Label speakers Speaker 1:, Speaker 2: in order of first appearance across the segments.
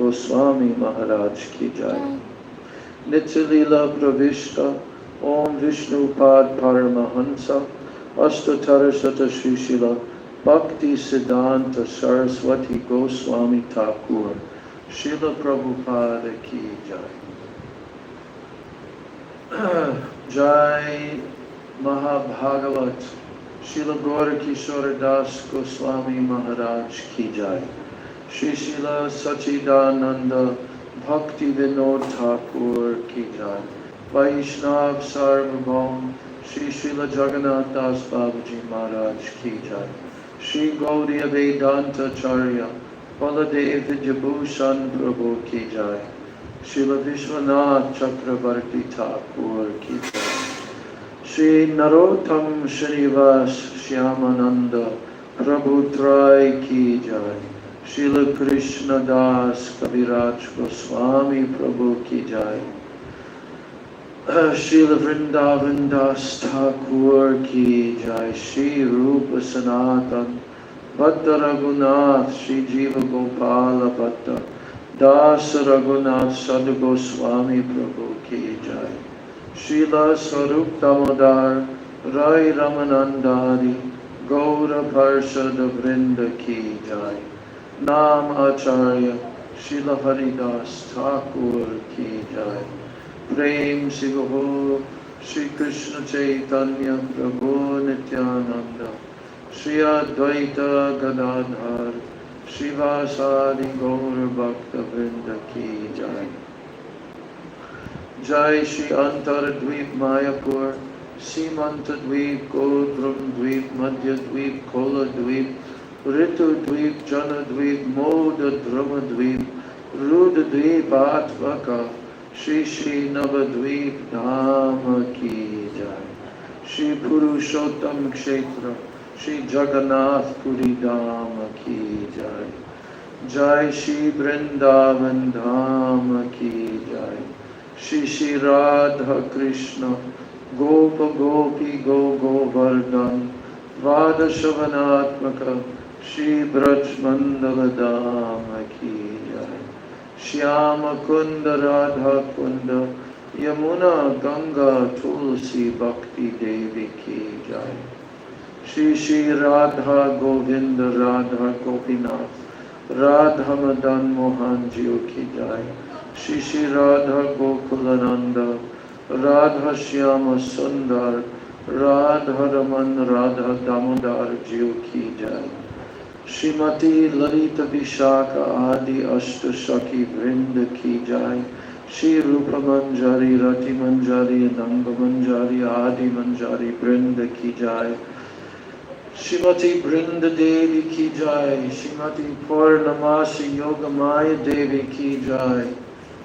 Speaker 1: Goswami Maharaj ki jai. Nitya Leela Pravishta Om Vishnu Pad Paramahansa Ashtatara Sata Srishila Bhakti Siddhanta Saraswati Goswami Thakur Srila Prabhupada ki jai. Jai Mahabhagavat Srila Gaura Kishore Das Goswami Maharaj ki jai. Shri Srila Sachidananda Bhakti Vinod Thakur ki jai. Vaishnav Sarvabhaum Shri Srila Jagannath Das Babaji Maharaj ki jai. Shri Gaudiya Vedanta Charya Baladev Vidyabhushan Prabhu ki jai. Srila Vishwanath Chakravarti Thakur ki jai. Shri Narottam Srinivas Shyamananda Prabhu Trai ki jai. Srila Krishna Das Kaviraj Goswami Prabhu ki jai. Srila Vrindavan Das Thakur ki jai. Shri Rupa Sanatan Bhatta Raghunath Shri Jiva Gopala Bhatta Das Raghunath Sadhu Goswami Prabhu ki jai. Srila Swarup Damodar Rai Ramanandari Gaura Parshada Vrinda ki jai. Nam Acharya Srila Haridas Thakur ki jai. Prem Sigaho Shri Krishna Chaitanya Prabhu Nityananda Shri Advaita Gadadhar Srivasadi Gaura Bhakta Vrinda ki jai. Jai Shri Antaradvip Mayapur Simanta Dvip Godrum Dvip Madhya Dvip Kola Dvip Ritu Dvip Jana Dvip Moda Drama Dvip Ruda Dvip Atvaka Shri Shri Navadvip Dhama ki jai. Shri Purushottam Kshetra Shri Jagannath Puri Dhama ki jai. Jai Shri Vrindavan Dhama ki jai. Shri Shri Radha Krishna Gopa Gopi Go Govardhan Vada Shavanatmaka Shri Braj Mandala Dhama ki jai. Shyama Kunda Radha Kunda Yamuna Ganga Tulsi Bhakti Devi ki jai. Shri Shri Radha Govinda Radha Gopinath Radha Madan Mohan Jiyo ki jai. Shri Shri Radha Gokulananda Radha Shyama Sundar Radha Raman Radha Damodar Jiyo ki jai. Srimati Lalita Vishaka Adi Ashta Shaki Vrinda ki jai. Shri Rupa Manjari Rati Manjari Nanga Manjari Adi Manjari Vrinda ki jai. Shrimati Brinda Devi ki jai. Shrimati Purnamasi Yogamaya Devi ki jai.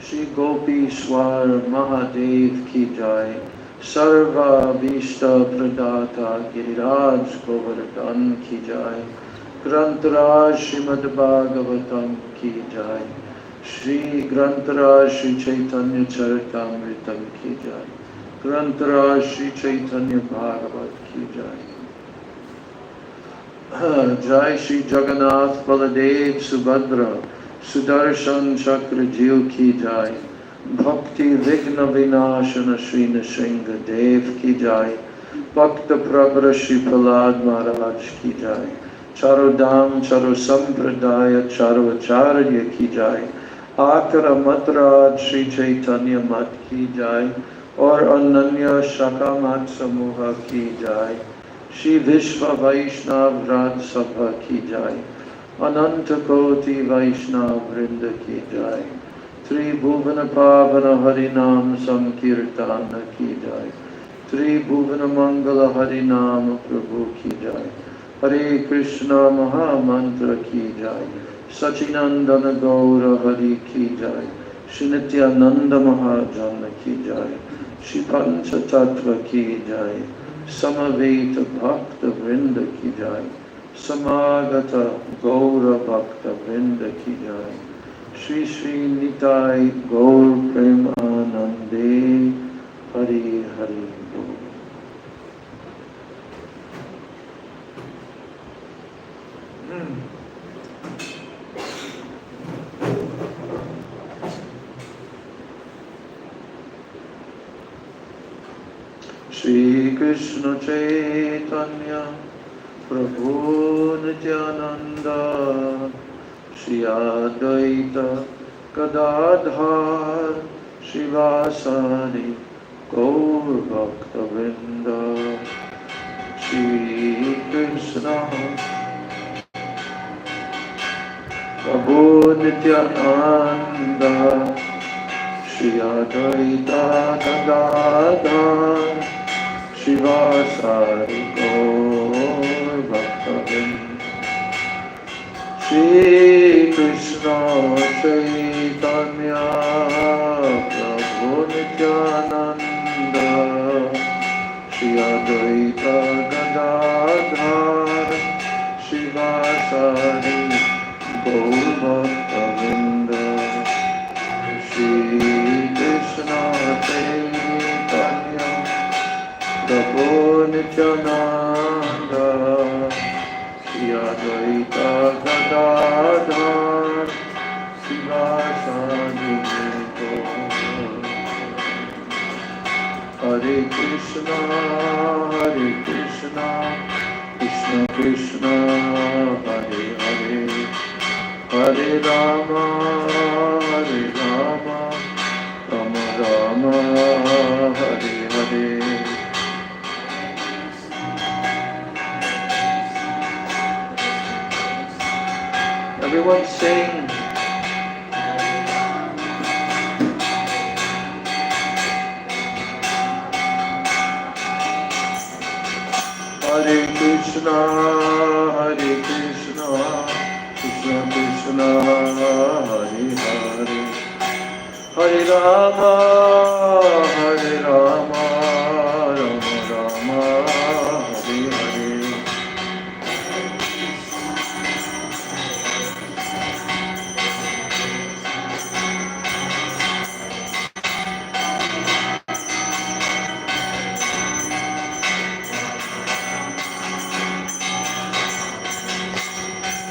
Speaker 1: Shri Gopi Swar Mahadev ki jai. Sarva Vishta Pradata Giriraj Govardhan ki jai. Grantaraj Srimad Bhagavatam ki jai. Shri Grantaraj Shri Chaitanya Charitamritam ki jai. Grantaraj Shri Chaitanya Bhagavat ki jai. Jai Shri Jagannath Baladev Subhadra Sudarshan Chakra Jiyo ki jai. Bhakti Vigna Vinashana Shri Nisringa Dev ki jai. Bhakta Prabhara Shri Prahlad Maharaj ki jai. Charo Dham Charo Sampradaya Charo Acharya ki jai. Akara Matraj Shri Chaitanya Mat ki jai. Aur Ananya Shaka Mat Samuha ki jai. Shri Vishva Vaishnav Raj Sabha ki jai. Ananta Koti Vaishnav Vrinda ki jai. Tribhuvana Pavana Harinam Sankirtana ki jai. Tribhuvana Mangala Harinam Prabhu ki jai. Hare Krishna Maha Mantra ki jai. Sachinandana Gaura Hari ki jai. Shri Nityananda Mahajana ki jai. Shri Pancha Tattva ki jai. Samaveta Bhakta Vrinda ki jai. Samagata Gaura Bhakta Vrinda ki jai. Shri Shri Nitai Gaur Premanande Hari Hari Bol. Shri Krishna Chaitanya Prabhu Nityananda Shri Advaita Gadadhar Shivasani Gaur Bhaktavinda Shri Krishna Prabhu Nityananda Shri Advaita Gadadhar Shivasari Gaur Bhaktavinda Shri Krishna Chaitanya Prabhu Nityananda Shri Advaita Gadadhar Shivasari Gaur Bhaktavinda Shri Krishna Chaitanya Prabhu Nityananda Shri Advaita Gadadhar Shivasani Gaur Hare Krishna Krishna Krishna Hare Hare Hare Rama Rama Rama Hare Hare Everyone sing. Hare Krishna, Krishna Krishna, Hare Hare, Hare Rama, Rama Rama, Hare Hare.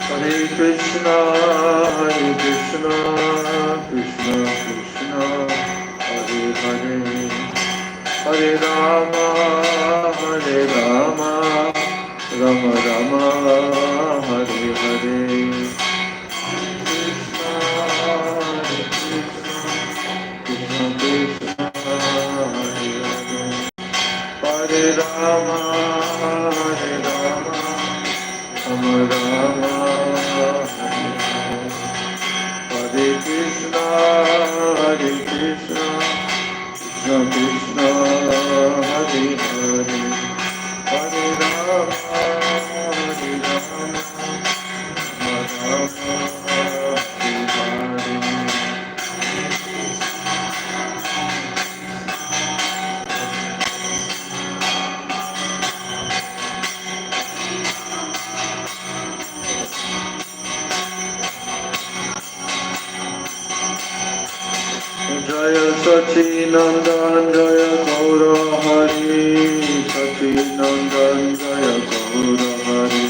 Speaker 1: Hare Krishna, Krishna Krishna, Hare Hare, Hare Rama, Rama Rama, Hare Hare. Krishna, Krishna, Hare Hare, Hare Rama, Rama Rama, Hare Krishna, Krishna Krishna, Hare Hare, Hare Rama, Rama Rama, Hare Hare. Jaya Sachinandan Jaya Gaura Hari, Sachinandan Jaya Gaura Hari.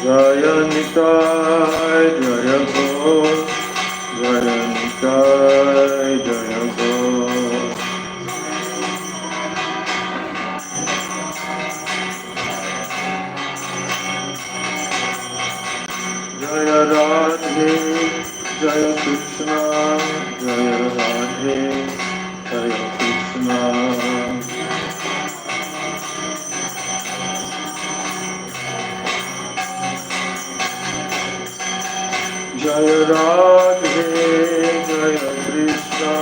Speaker 1: Jaya Nitai Jaya Gaur, Jaya Nitai Jaya Gaur. Jaya Radhe, Jaya Krishna, Jaya Radhe, Jaya Krishna. Jaya Radhe, Jaya Krishna,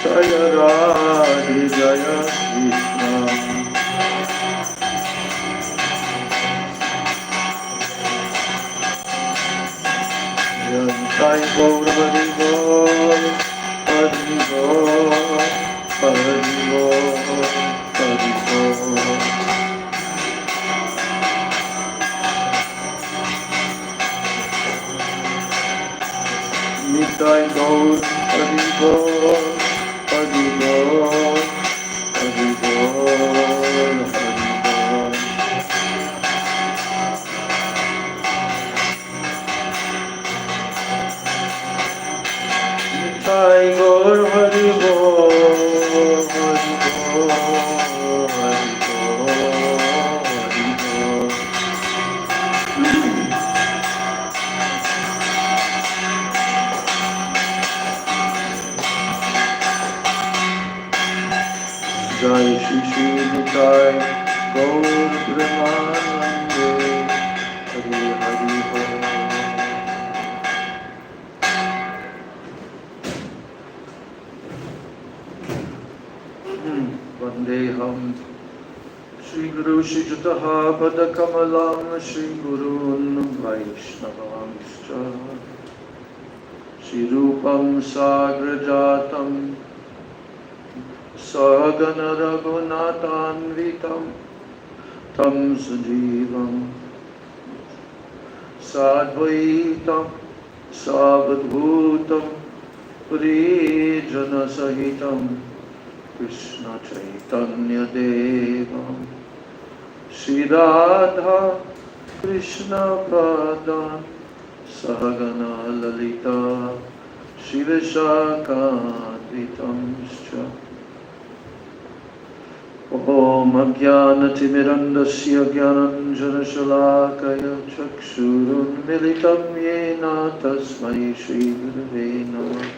Speaker 1: Jaya Radhe, Jaya Krishna. Jai Gaur Hari Bol, Hari Bol, Hari Bol, Hari Bol. Nitai Gaur Hari Bol, Hari Bol, Hari Bol, Hari Bol. Premanande Hari Hari Ho. Vandeham Shri Guru Shri Jataha Pada Kamalam Shri Gurun Vaishnavanscha Shri Rupam Sagrajatam Sagana Raghunatanvitam Tam Sajivam Sadvaitam Savadbhutam Prijana Sahitam Krishna Chaitanya Deva Shri Radha Krishna Pada Sahagana Lalita Shri Vishakadvitamscha Om Ajnanatimirandasya Jnananjana Shalakaya Chakshurun Militam Yena Tasmai Shri Gurave Namah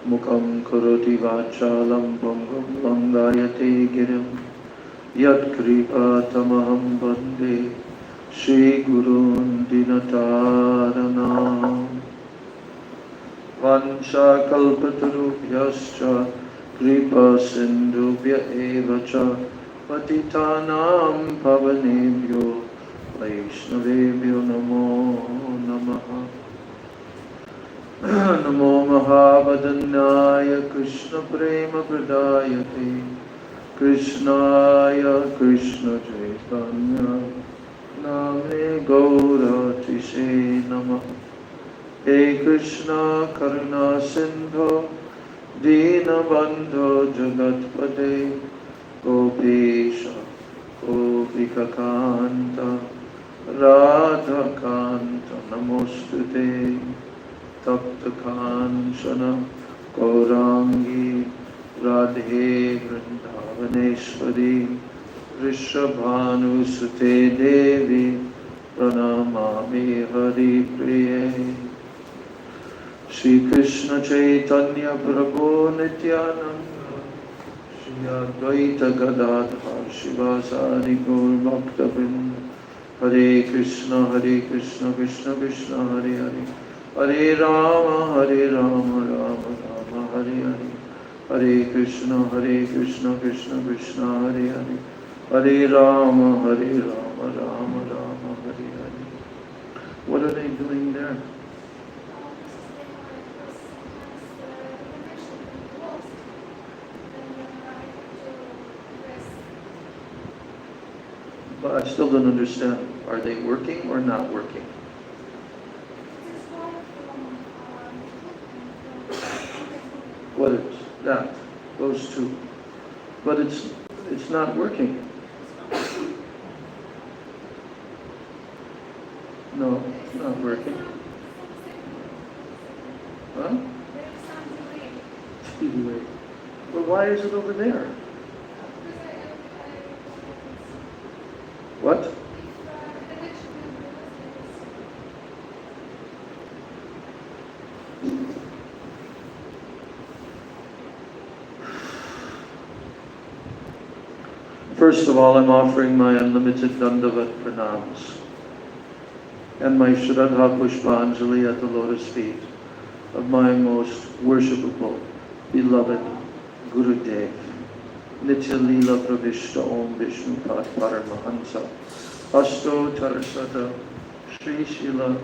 Speaker 1: Mukam Karoti Vachalam Bangam Langayate Girim Yat Kripa Tamaham Bande Shri Gurun Dinataranam Vansha Kalpatarubhyascha Kripa Sindhubhya Evacha Patitanam Pavanebhyo Vaishnavebhyo Namo Namaha Namo Mahabhadanaya Krishna Prema Pradayate Krishnaya Krishna Chaitanya Name Gaura Tishe Namah He Krishna Karuna Sindho Dinabandho Jagatpate Gopesha Gopika Kanta Radha Kanta Namostute Tapta Kanchana Gaurangi Radhe Vrindavaneshwari Rishabhanusute Devi Pranamami Hari Priye Shri Krishna Chaitanya Prabhu Nityananda Shri Advaita Gadadhar Shivasari Gaur Bhakta-vrinda Hare Krishna Krishna Krishna Hare Hare Hare Rama Rama Rama Hare Hare Hare Krishna Krishna Krishna Hare Hare Hare Rama Rama Rama Hare Hare. What are they doing there? But I still don't understand. Are they working or not working? What is that? Those two. But it's not working. No, it's not working. Huh? Speedway. Well, why is it over there? What? First of all, I'm offering my unlimited Dandavat Pranams and my Shraddha Pushpanjali at the lotus feet of my most worshipable, beloved Gurudev, Nitya Leela Pravishta Om Vishnu Pad Paramahansa, Asto Tarasata Sri Srila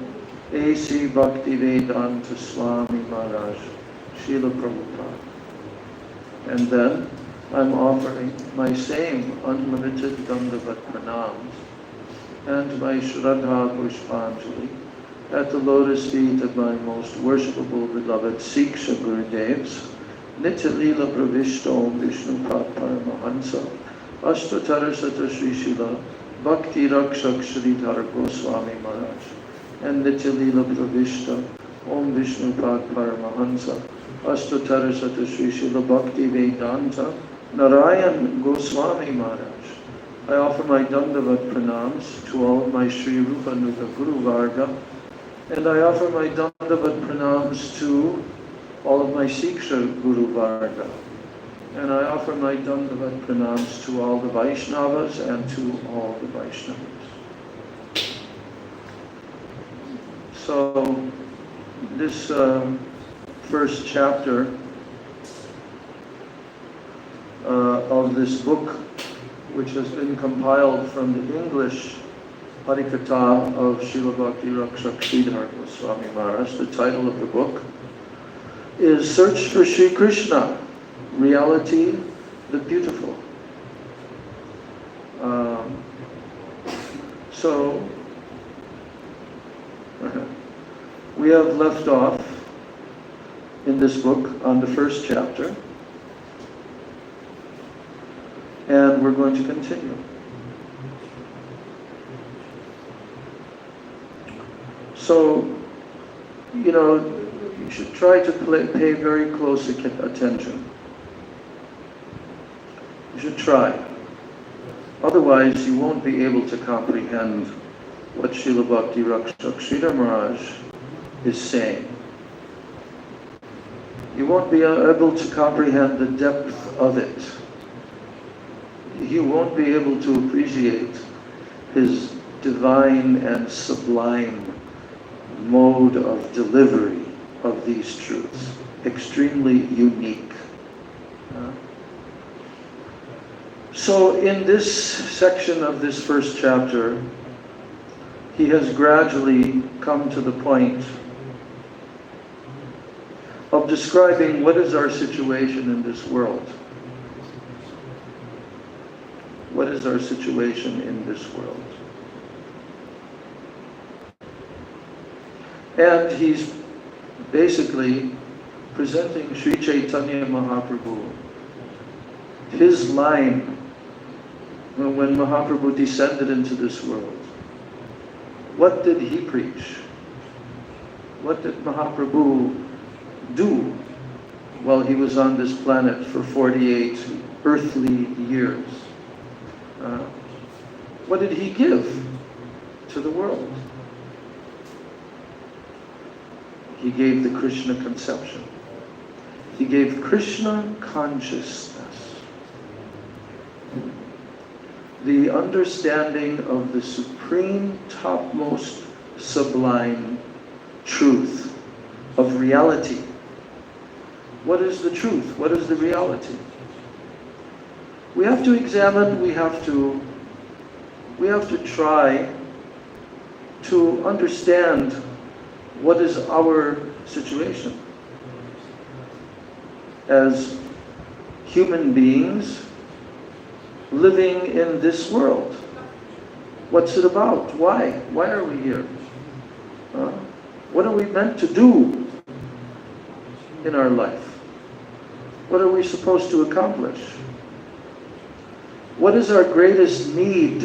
Speaker 1: A.C. Bhaktivedanta Swami Maharaj, Srila Prabhupada. And then I'm offering my same unlimited Dandavat Pranams and my Shraddha Pushpanjali at the lotus feet of my most worshipable, beloved Siksha Gurudevs, Nitya Leela Pravishta Om Vishnu Pad Paramahansa, Ashtatarasata Sri Srila Bhakti Rakshak Sridhar Goswami Maharaj, and Nitya Leela Pravishta Om Vishnu Pad Paramahansa, Ashtatarasata Sri Srila Bhakti Vedanta Narayan Goswami Maharaj. I offer my Dandavat Pranams to all of my Sri Rupa Nuga Guru Varga, and I offer my Dandavat Pranams to all of my Siksha Guru Varga. And I offer my Dandavat pranams to all the Vaishnavas and to all the Vaishnavas. So, this first chapter of this book, which has been compiled from the English Harikatha of Srila Bhakti Rakshak Sridhar Swami Maharaj, the title of the book is Search for Sri Krishna, Reality the Beautiful. So, we have left off in this book on the first chapter, and we're going to continue. So, you should try to pay very close attention. You should try. Otherwise, you won't be able to comprehend what Srila Bhakti Rakshak Sridhar Maharaj is saying. You won't be able to comprehend the depth of it. You won't be able to appreciate his divine and sublime mode of delivery of these truths. Extremely unique. So in this section of this first chapter, he has gradually come to the point of describing what is our situation in this world. What is our situation in this world? And he's basically presenting Sri Chaitanya Mahaprabhu, his line when Mahaprabhu descended into this world. What did he preach? What did Mahaprabhu do while he was on this planet for 48 earthly years? What did he give to the world? He gave the Krishna conception. He gave Krishna consciousness. The understanding of the supreme, topmost, sublime truth of reality. What is the truth? What is the reality? We have to examine, we have to try to understand what is our situation as human beings living in this world. What's it about? Why? Why are we here? What are we meant to do in our life? What are we supposed to accomplish? What is our greatest need?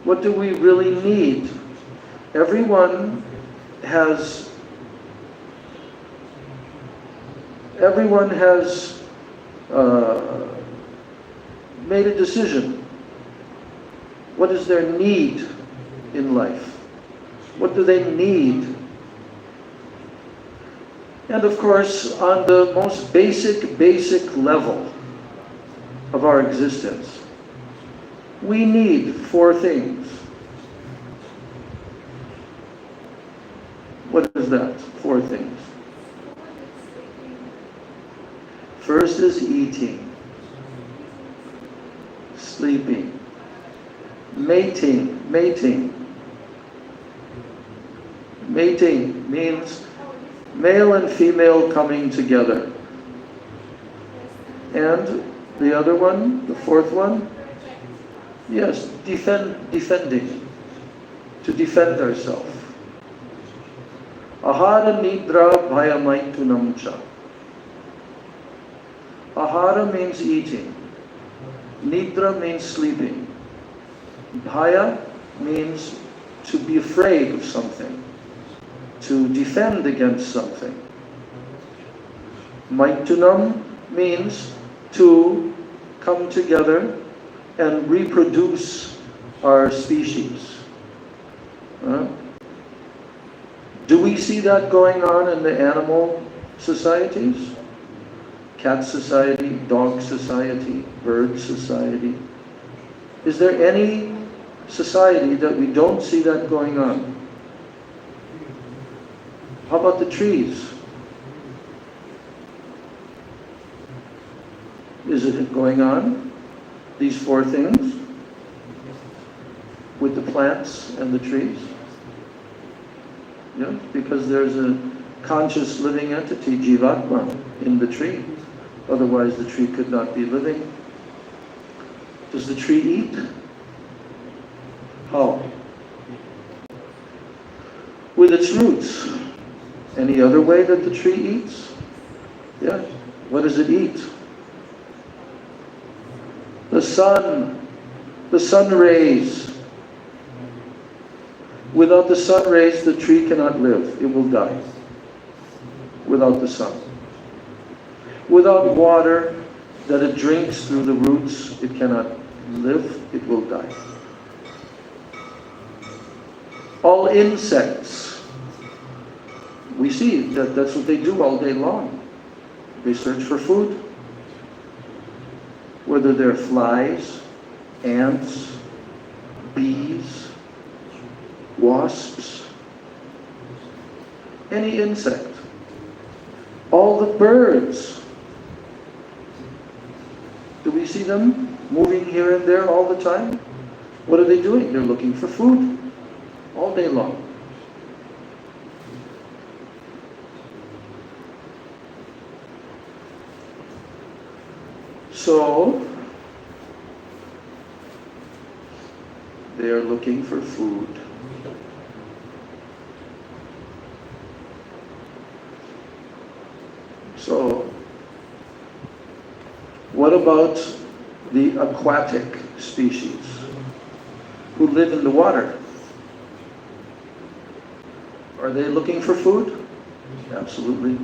Speaker 1: What do we really need? Everyone has made a decision. What is their need in life? What do they need? And of course, on the most basic level of our existence, we need 4 things. What is that? 4 things. First is eating, sleeping, mating. Mating means male and female coming together. And the other one, the 4th one, yes, defending, to defend ourselves. Ahara nidra bhayamaitunam cha. Ahara means eating. Nidra means sleeping. Bhaya means to be afraid of something, to defend against something. Maitunam means to come together and reproduce our species. Do we see that going on in the animal societies? cat society, dog society, bird society. Is there any society that we don't see that going on? How about the trees? Is it going on? These four things? With the plants and the trees? Yeah, because there's a conscious living entity, Jivatma, in the tree. Otherwise the tree could not be living. Does the tree eat? How? With its roots. Any other way that the tree eats? Yeah. What does it eat? The sun rays. Without the sun rays, the tree cannot live. It will die. Without the sun. Without water that it drinks through the roots, it cannot live. It will die. All insects, we see that that's what they do all day long. They search for food. Whether they're flies, ants, bees, wasps, any insect. All the birds. Do we see them moving here and there all the time? What are they doing? They're looking for food all day long. So, they are looking for food. So, what about the aquatic species who live in the water? Are they looking for food? Absolutely.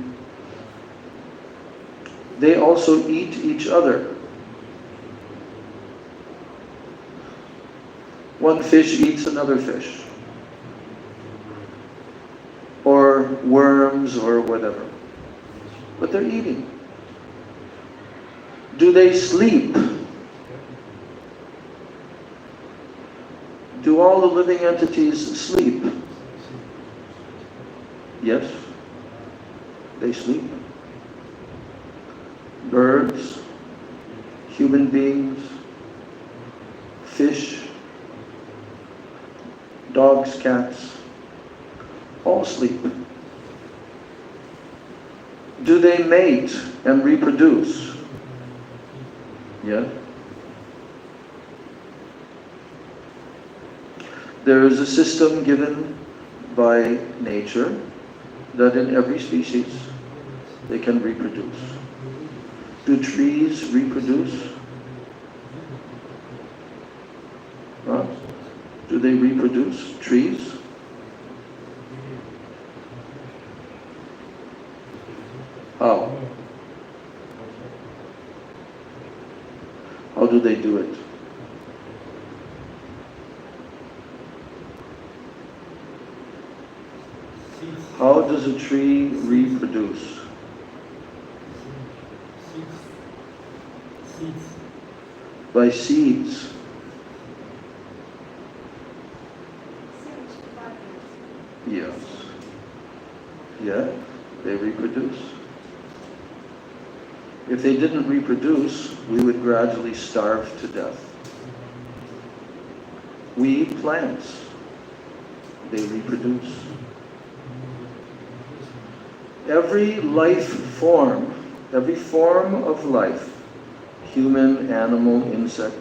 Speaker 1: They also eat each other. One fish eats another fish. Or worms or whatever. But they're eating. Do they sleep? Do all the living entities sleep? Yes, they sleep. Birds, human beings, fish, dogs, cats, all sleep. Do they mate and reproduce? Yeah. There is a system given by nature that in every species they can reproduce. Do trees reproduce? Huh? Do they reproduce, trees? How? How do they do it? How does a tree reproduce? By seeds. Yes. Yeah, they reproduce. If they didn't reproduce, we would gradually starve to death. We eat plants. They reproduce. Every life form, every form of life, human, animal, insect,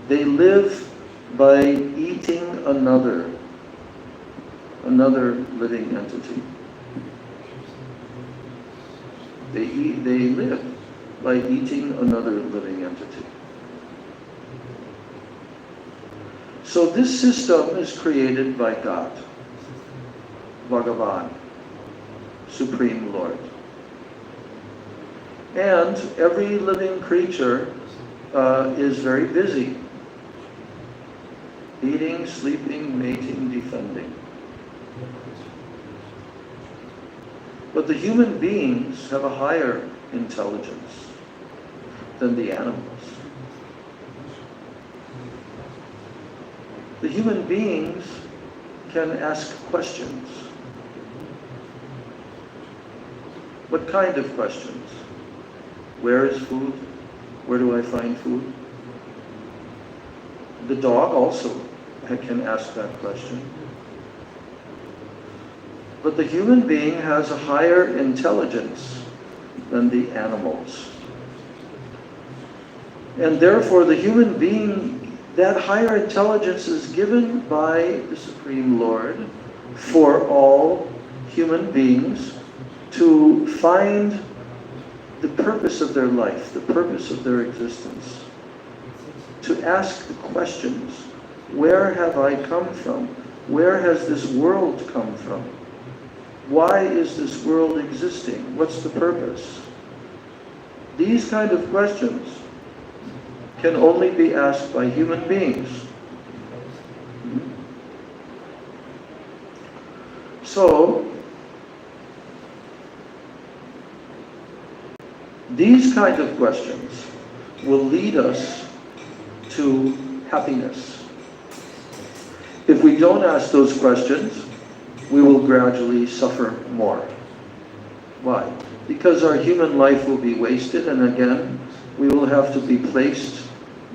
Speaker 1: they live by eating another living entity. They live by eating another living entity. So this system is created by God, Bhagavan, Supreme Lord. And every living creature is very busy. Eating, sleeping, mating, defending. But the human beings have a higher intelligence than the animals. The human beings can ask questions. What kind of questions? Where is food? Where do I find food? The dog also can ask that question. But the human being has a higher intelligence than the animals. And therefore the human being, that higher intelligence is given by the Supreme Lord for all human beings to find the purpose of their life, the purpose of their existence. To ask the questions, where have I come from? Where has this world come from? Why is this world existing? What's the purpose? These kind of questions can only be asked by human beings. So, these kind of questions will lead us to happiness. If we don't ask those questions, we will gradually suffer more. Why? Because our human life will be wasted, and again, we will have to be placed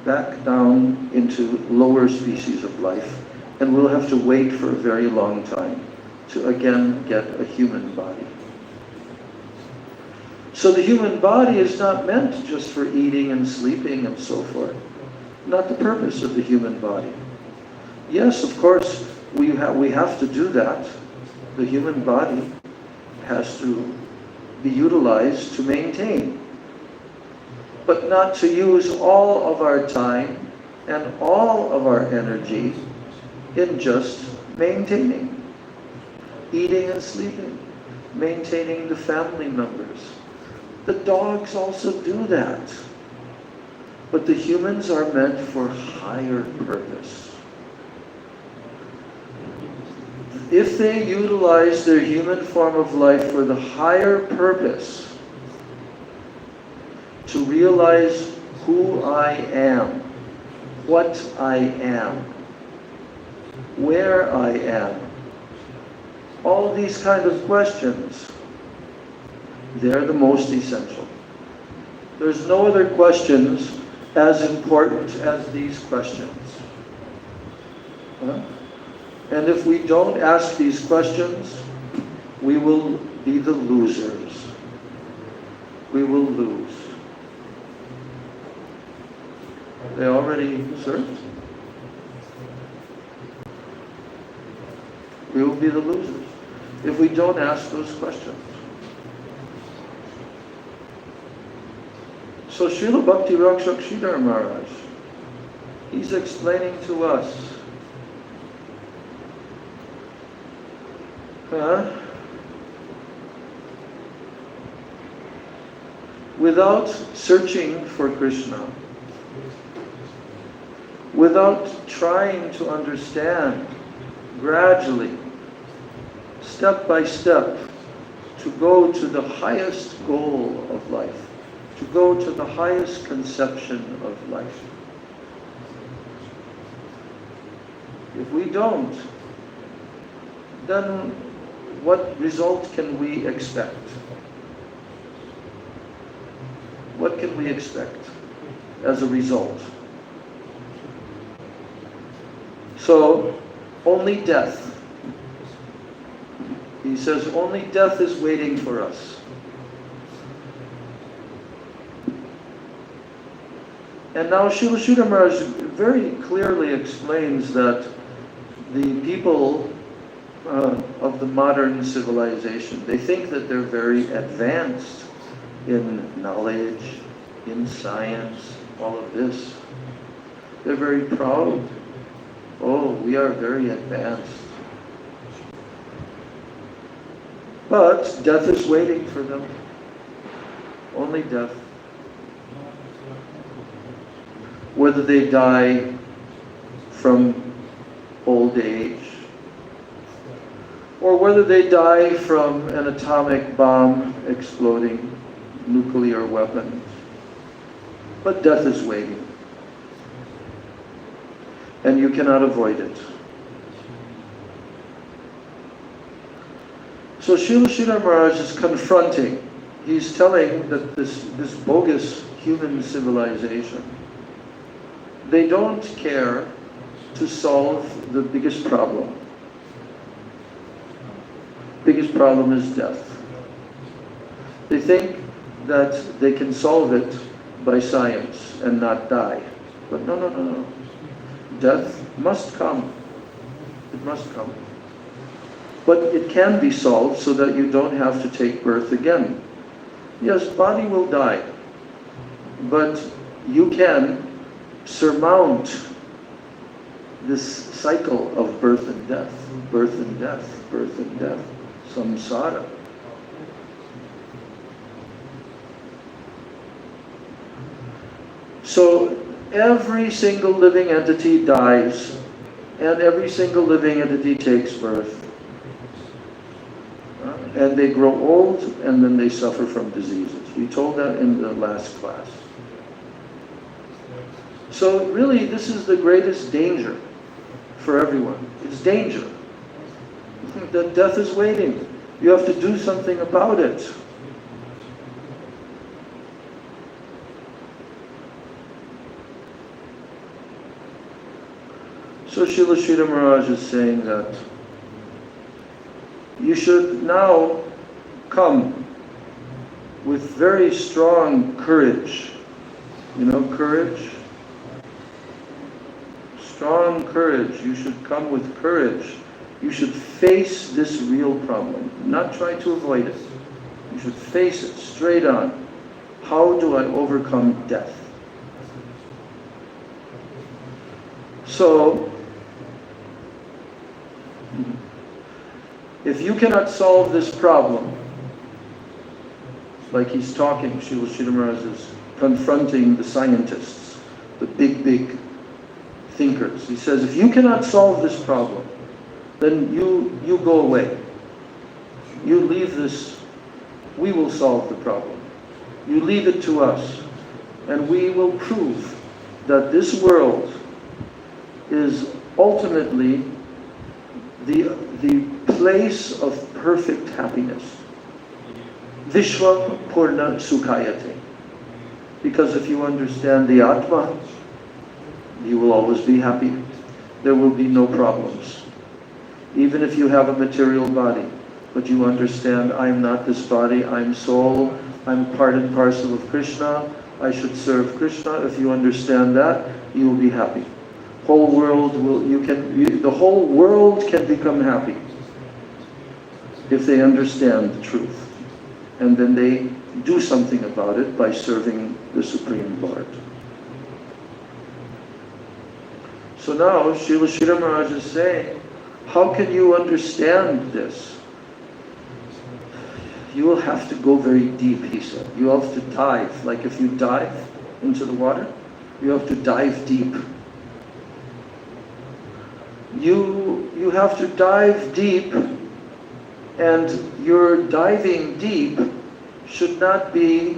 Speaker 1: back down into lower species of life, and we'll have to wait for a very long time to again get a human body. So the human body is not meant just for eating and sleeping and so forth. Not the purpose of the human body. Yes, of course, we have to do that. The human body has to be utilized to maintain, but not to use all of our time and all of our energy in just maintaining, eating and sleeping, maintaining the family members. The dogs also do that. But the humans are meant for higher purpose. If they utilize their human form of life for the higher purpose, to realize who I am, what I am, where I am, all these kind of questions, they're the most essential. There's no other questions as important as these questions. And if we don't ask these questions, we will be the losers. We will lose. They already served? We will be the losers if we don't ask those questions. So Srila Bhakti Rakshakshidhar Maharaj, he's explaining to us without searching for Krishna, without trying to understand gradually, step by step, to go to the highest goal of life, to go to the highest conception of life. If we don't, then what result can we expect? What can we expect as a result? So, only death. He says, only death is waiting for us. And now Srila Sridhar Maharaj very clearly explains that the people of the modern civilization, they think that they're very advanced in knowledge, in science, all of this. They're very proud. Oh, we are very advanced. But death is waiting for them. Only death. Whether they die from old age, or whether they die from an atomic bomb exploding, nuclear weapons. But death is waiting. And you cannot avoid it. So Srila Maharaj is confronting. He's telling that this bogus human civilization, they don't care to solve the biggest problem. Biggest problem is death. They think that they can solve it by science and not die. But no. Death must come. It must come. But it can be solved so that you don't have to take birth again. Yes, body will die. But you can surmount this cycle of birth and death, birth and death, birth and death, samsara. So every single living entity dies, and every single living entity takes birth. And they grow old, and then they suffer from diseases. We told that in the last class. So really, this is the greatest danger for everyone. It's danger. That death is waiting. You have to do something about it. So Srila Sridhar Maharaj is saying that you should now come with very strong courage. You know, courage? Strong courage. You should come with courage. You should face this real problem, not try to avoid it. You should face it straight on. How do I overcome death? So, if you cannot solve this problem, like he's talking, Srila Sridhar Maharaj is confronting the scientists, the big thinkers. He says, if you cannot solve this problem, then you go away. You leave this, we will solve the problem. You leave it to us, and we will prove that this world is ultimately the place of perfect happiness. Vishwam Purna Sukhayate. Because if you understand the Atma, you will always be happy. There will be no problems. Even if you have a material body, but you understand, I'm not this body, I'm soul, I'm part and parcel of Krishna, I should serve Krishna. If you understand that, you will be happy. The whole world can become happy if they understand the truth. And then they do something about it by serving the Supreme Lord. So now, Srila Sridhar Maharaj is saying, how can you understand this? You will have to go very deep, he said. You have to dive. Like if you dive into the water, you have to dive deep. You have to dive deep, and your diving deep should not be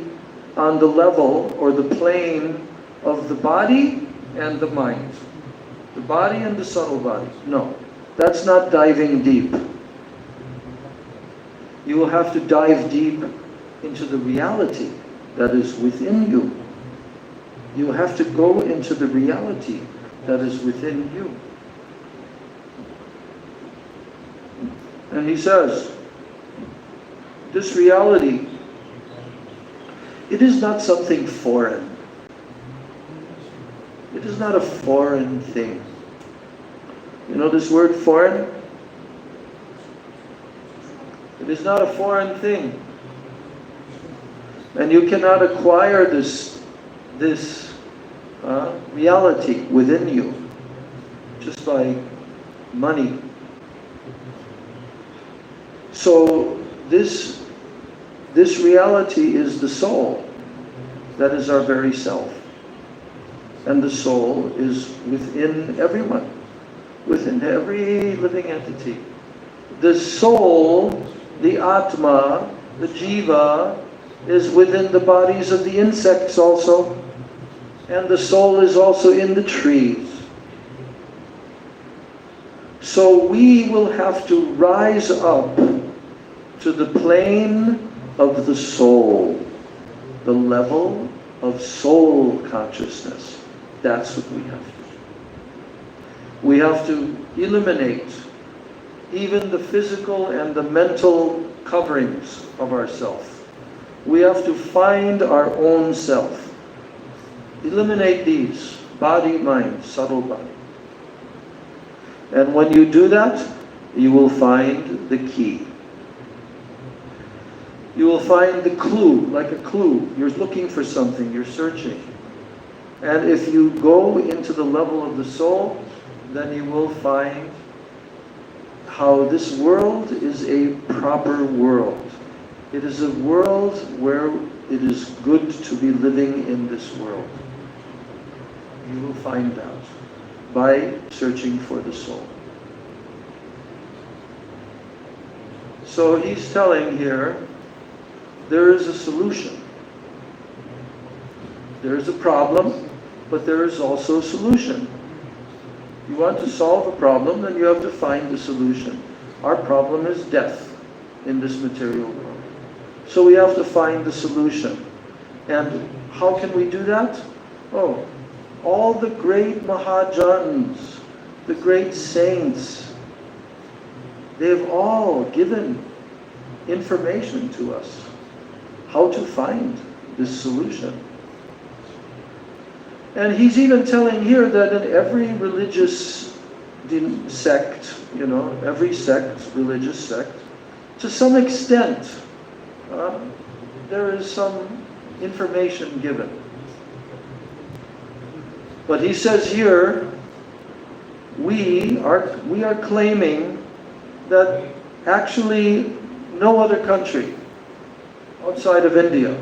Speaker 1: on the level or the plane of the body and the mind. The body and the subtle body. No, that's not diving deep. You will have to dive deep into the reality that is within you. You have to go into the reality that is within you. And he says, this reality, it is not something foreign. It is not a foreign thing. You know this word foreign? It is not a foreign thing. And you cannot acquire this reality within you just by money. So this reality is the soul. That is our very self. And the soul is within everyone, within every living entity. The soul, the Atma, the Jiva, is within the bodies of the insects also, and the soul is also in the trees. So we will have to rise up to the plane of the soul, the level of soul consciousness. That's what we have to do. We have to eliminate even the physical and the mental coverings of ourself. We have to find our own self. Eliminate these, body, mind, subtle body. And when you do that, you will find the key. You will find the clue, like a clue. You're looking for something, you're searching. And if you go into the level of the soul, then you will find how this world is a proper world. It is a world where it is good to be living in this world. You will find out by searching for the soul. So he's telling here, there is a solution. There is a problem, but there is also a solution. You want to solve a problem, then you have to find the solution. Our problem is death in this material world. So we have to find the solution. And how can we do that? Oh, all the great Mahajans, the great saints, they've all given information to us how to find this solution. And he's even telling here that in every religious sect, every sect, religious sect, to some extent, there is some information given. But he says here, we are claiming that actually no other country outside of India,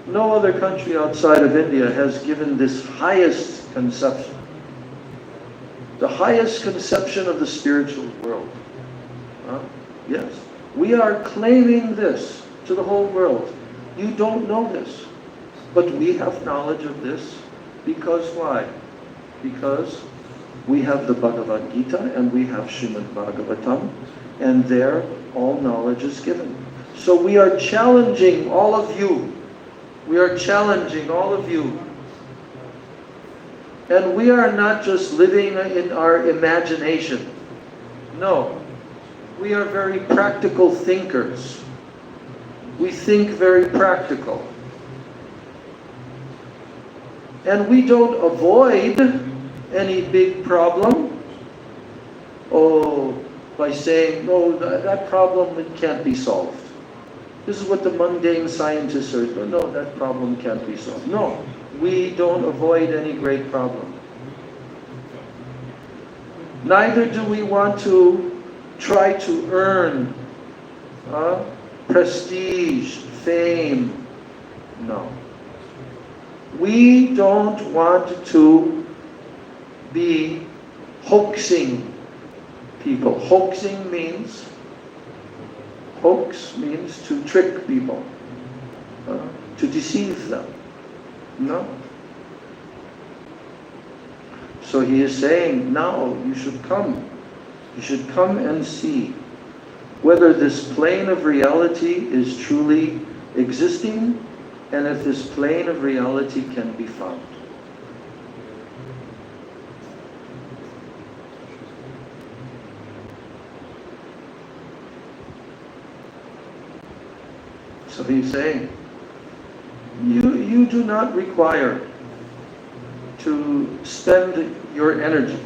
Speaker 1: no other country outside of India has given this highest conception. The highest conception of the spiritual world. Yes, we are claiming this to the whole world. You don't know this, but we have knowledge of this because why? Because we have the Bhagavad Gita and we have Srimad Bhagavatam, and there all knowledge is given. So we are challenging all of you. We are challenging all of you. And we are not just living in our imagination. No. We are very practical thinkers. We think very practical. And we don't avoid any big problem. By saying, no, that problem can't be solved. This is what the mundane scientists are doing. No, that problem can't be solved. No, we don't avoid any great problem. Neither do we want to try to earn prestige, fame. No. We don't want to be hoaxing people. Hoaxing means, hoax means to trick people, to deceive them. No. So he is saying, now you should come. You should come and see whether this plane of reality is truly existing and if this plane of reality can be found. So he's saying, you do not require to spend your energy,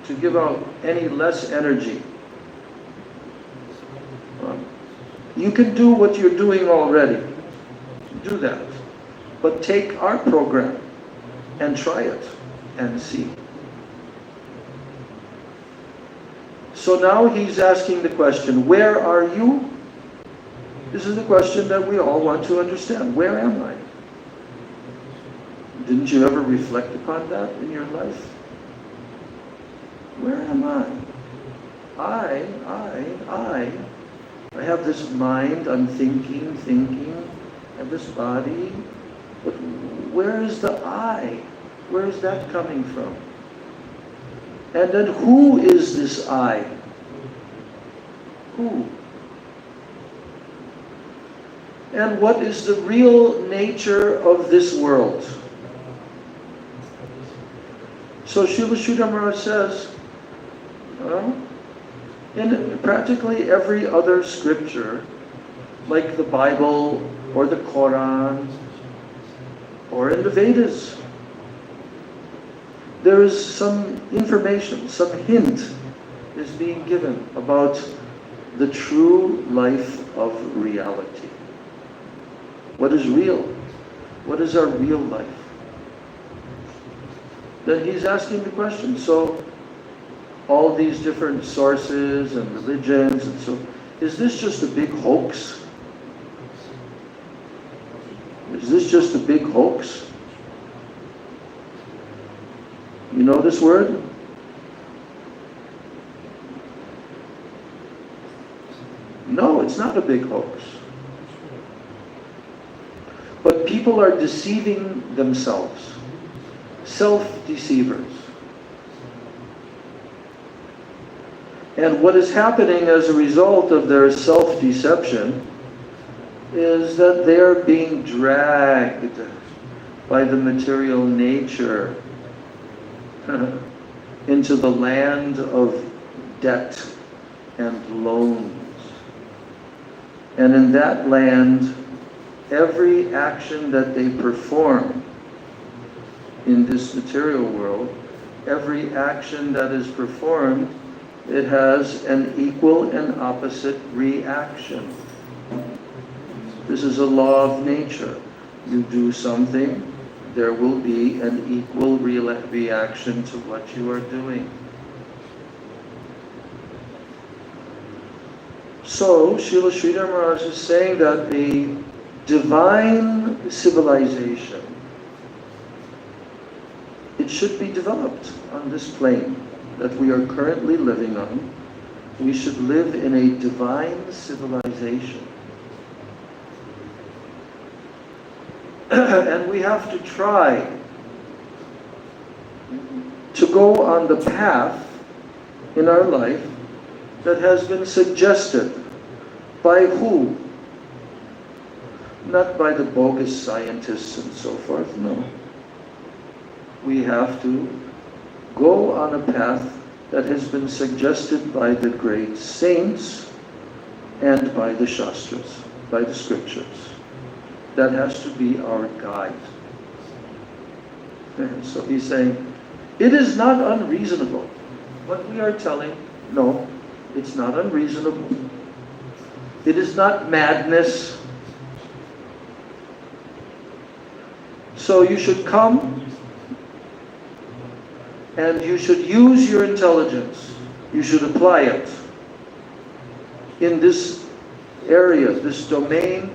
Speaker 1: to give out any less energy. You can do what you're doing already. Do that. But take our program and try it and see. So now he's asking the question, where are you? This is the question that we all want to understand. Where am I? Didn't you ever reflect upon that in your life? Where am I? I have this mind, I'm thinking, and this body, but where is the I? Where is that coming from? And then who is this I? Who? And what is the real nature of this world? So Srila Sridhar Maharaj says, in practically every other scripture, like the Bible or the Quran or in the Vedas, there is some information, some hint is being given about the true life of reality. What is real? What is our real life? Then he's asking the question, so all these different sources and religions and so, is this just a big hoax? Is this just a big hoax? You know this word? No, it's not a big hoax. But people are deceiving themselves. Self-deceivers. And what is happening as a result of their self-deception is that they are being dragged by the material nature into the land of debt and loans. And in that land, every action that they perform in this material world, every action that is performed, it has an equal and opposite reaction. This is a law of nature. You do something, there will be an equal reaction to what you are doing. So, Srila Sridhar Maharaj is saying that a divine civilization, it should be developed on this plane that we are currently living on. We should live in a divine civilization. And we have to try to go on the path in our life that has been suggested by who? Not by the bogus scientists and so forth, no. We have to go on a path that has been suggested by the great saints and by the Shastras, by the scriptures. That has to be our guide. And so he's saying, it is not unreasonable. What we are telling, no, it's not unreasonable. It is not madness. So you should come and you should use your intelligence. You should apply it in this area, this domain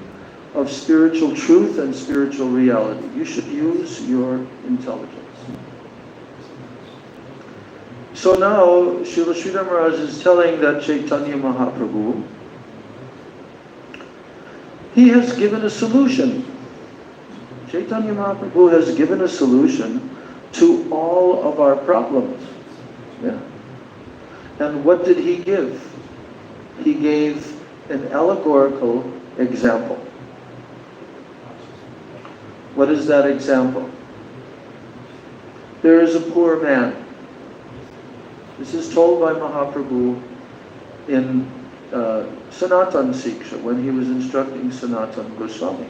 Speaker 1: of spiritual truth and spiritual reality. You should use your intelligence. So now, Srila Sridhar Maharaj is telling that Chaitanya Mahaprabhu, he has given a solution. Chaitanya Mahaprabhu has given a solution to all of our problems. Yeah. And what did he give? He gave an allegorical example. What is that example? There is a poor man. This is told by Mahaprabhu in Sanatan Siksha, when he was instructing Sanatan Goswami.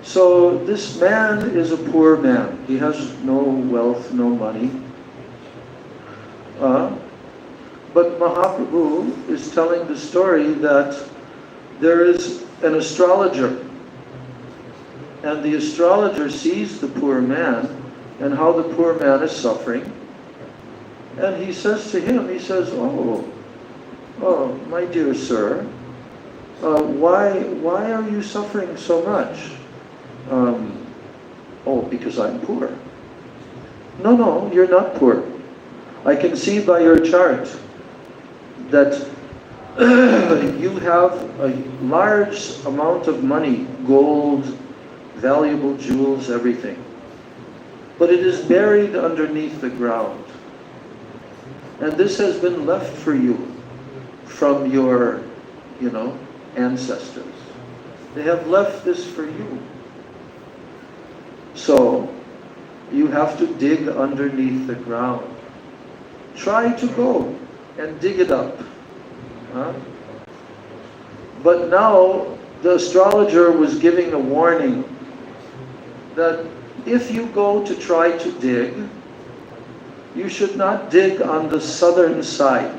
Speaker 1: So this man is a poor man. He has no wealth, no money. But Mahaprabhu is telling the story that there is an astrologer. And the astrologer sees the poor man and how the poor man is suffering. And he says to him, he says, oh, my dear sir, why are you suffering so much? Because I'm poor. No, you're not poor. I can see by your chart that you have a large amount of money, gold, valuable jewels, everything. But it is buried underneath the ground. And this has been left for you from your, ancestors. They have left this for you. So, you have to dig underneath the ground. Try to go and dig it up. Huh? But now, the astrologer was giving a warning that if you go to try to dig, you should not dig on the southern side.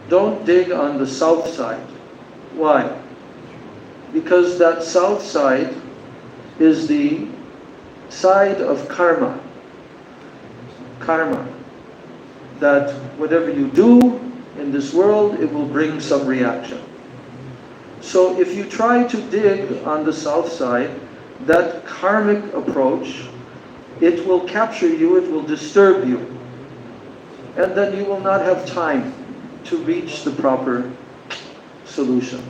Speaker 1: Don't dig on the south side. Why? Because that south side is the side of karma. Karma. That whatever you do in this world, it will bring some reaction. So if you try to dig on the south side, that karmic approach, it will capture you, it will disturb you. And then you will not have time to reach the proper solution.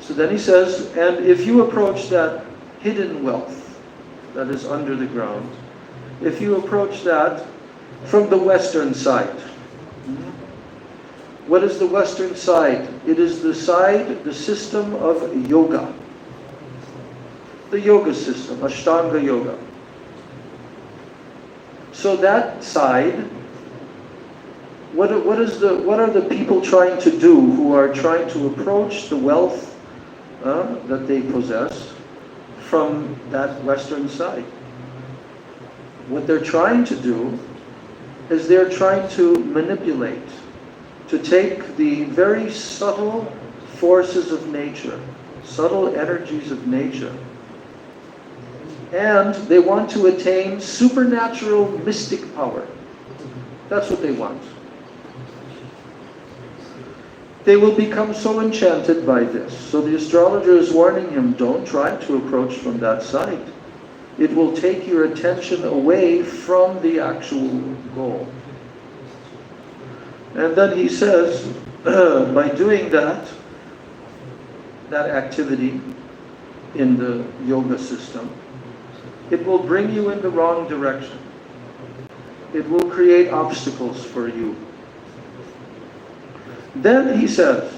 Speaker 1: So then he says, and if you approach that hidden wealth that is under the ground, if you approach that from the western side. What is the western side? It is the side, the system of yoga. The yoga system, Ashtanga Yoga. So that side, what are the people trying to do who are trying to approach the wealth that they possess from that western side? What they're trying to do is they're trying to manipulate, to take the very subtle forces of nature, subtle energies of nature, and they want to attain supernatural mystic power. That's what they want. They will become so enchanted by this. So the astrologer is warning him, don't try to approach from that side. It will take your attention away from the actual goal. And then he says, by doing that activity in the yoga system, it will bring you in the wrong direction. It will create obstacles for you. Then he says,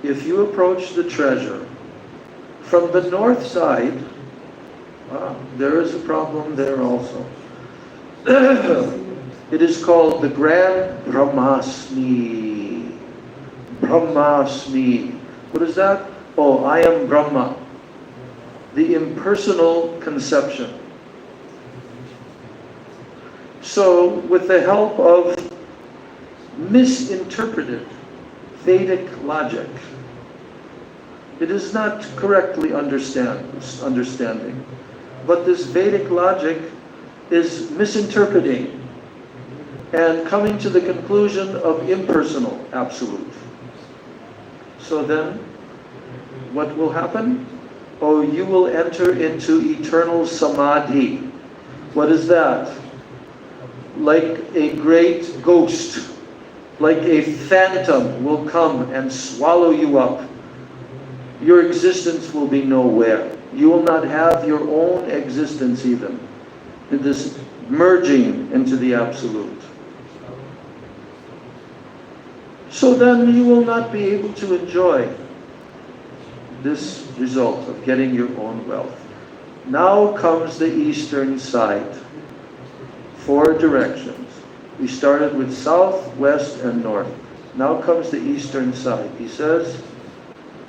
Speaker 1: if you approach the treasure from the north side, there is a problem there also. It is called the Grand Brahmasmi. Brahmasmi. What is that? Oh, I am Brahma. The impersonal conception. So, with the help of misinterpreted Vedic logic, it is not correctly understanding. But this Vedic logic is misinterpreting and coming to the conclusion of impersonal absolute. So then, what will happen? Oh, you will enter into eternal samadhi. What is that? Like a great ghost, like a phantom will come and swallow you up. Your existence will be nowhere. You will not have your own existence even. In this merging into the absolute. So then you will not be able to enjoy this result of getting your own wealth. Now comes the eastern side. 4 directions. We started with south, west, and north. Now comes the eastern side. He says,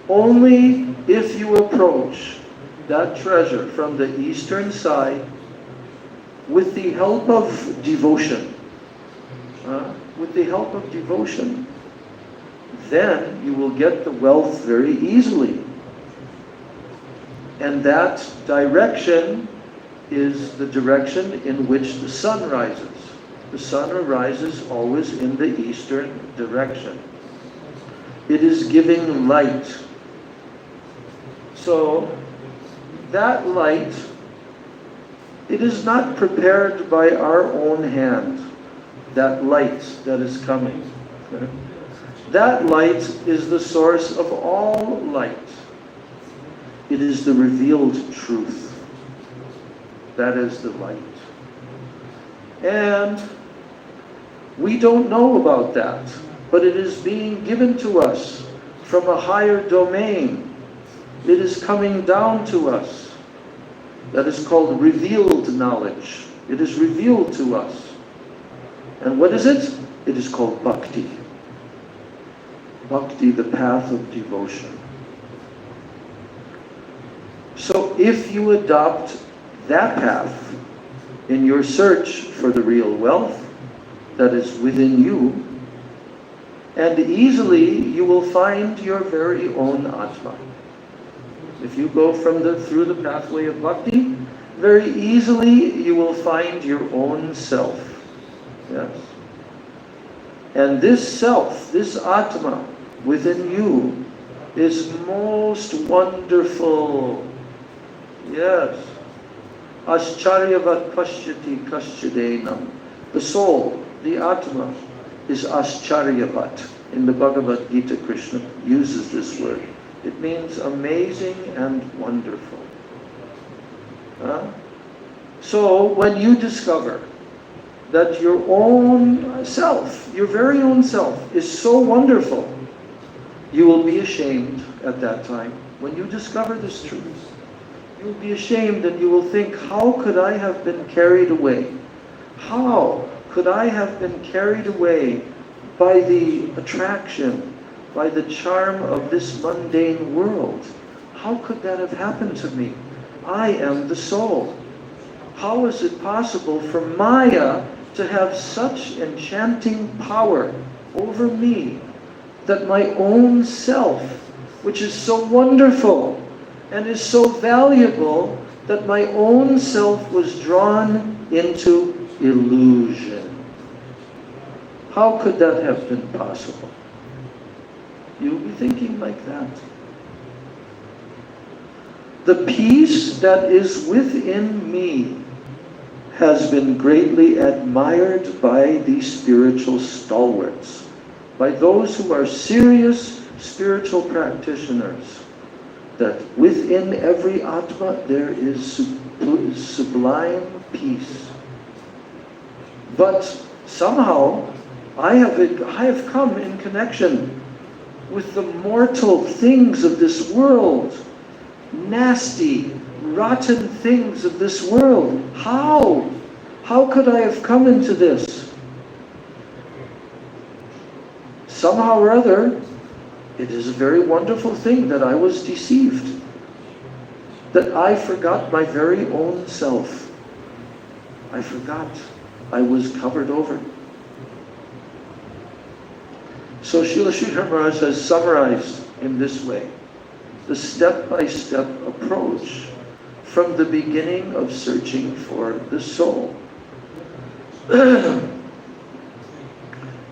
Speaker 1: only if you approach that treasure from the eastern side with the help of devotion, then you will get the wealth very easily. And that direction is the direction in which the sun rises. The sun arises always in the eastern direction. It is giving light. So, that light, it is not prepared by our own hand. that light that is coming. That light is the source of all light. It is the revealed truth. That is the light. And we don't know about that, but it is being given to us from a higher domain. It is coming down to us. That is called revealed knowledge. It is revealed to us. And what is it? It is called bhakti. Bhakti, the path of devotion. So if you adopt that path in your search for the real wealth that is within you, and easily you will find your very own Atma. If you go through the pathway of bhakti, very easily you will find your own self. Yes. And this self, this Atma within you is most wonderful. Yes. Ascharyavat pashyati kaschadenam. The soul, the Atma, is Ascharyavat. In the Bhagavad Gita, Krishna uses this word. It means amazing and wonderful. So when you discover that your own self, your very own self, is so wonderful, you will be ashamed at that time. When you discover this truth, you will be ashamed and you will think, how could I have been carried away? How could I have been carried away by the attraction, by the charm of this mundane world? How could that have happened to me? I am the soul. How is it possible for Maya to have such enchanting power over me that my own self, which is so wonderful and is so valuable, that my own self was drawn into illusion? How could that have been possible? You'll be thinking like that. The peace that is within me has been greatly admired by these spiritual stalwarts, by those who are serious spiritual practitioners, that within every Atma there is sublime peace. But somehow I have come in connection with the mortal things of this world, nasty, rotten things of this world. How? How could I have come into this? Somehow or other, it is a very wonderful thing that I was deceived, that I forgot my very own self. I forgot. I was covered over. So Srila Sridhar Maharaj has summarized in this way the step-by-step approach from the beginning of searching for the soul.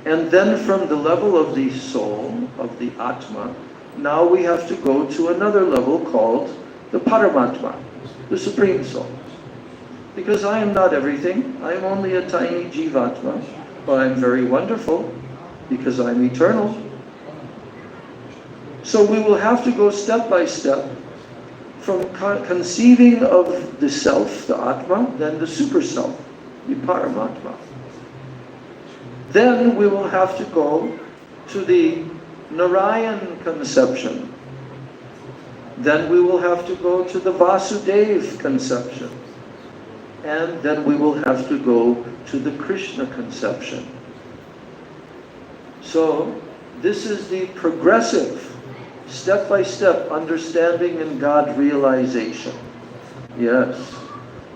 Speaker 1: And then from the level of the soul, of the Atma, now we have to go to another level called the Paramatma, the Supreme Soul. Because I am not everything, I am only a tiny Jivatma, but I am very wonderful because I am eternal. So we will have to go step by step from conceiving of the self, the Atma, then the super self, the Paramatma. Then we will have to go to the Narayan conception. Then we will have to go to the Vasudeva conception. And then we will have to go to the Krishna conception. So this is the progressive, step-by-step understanding and God realization. Yes,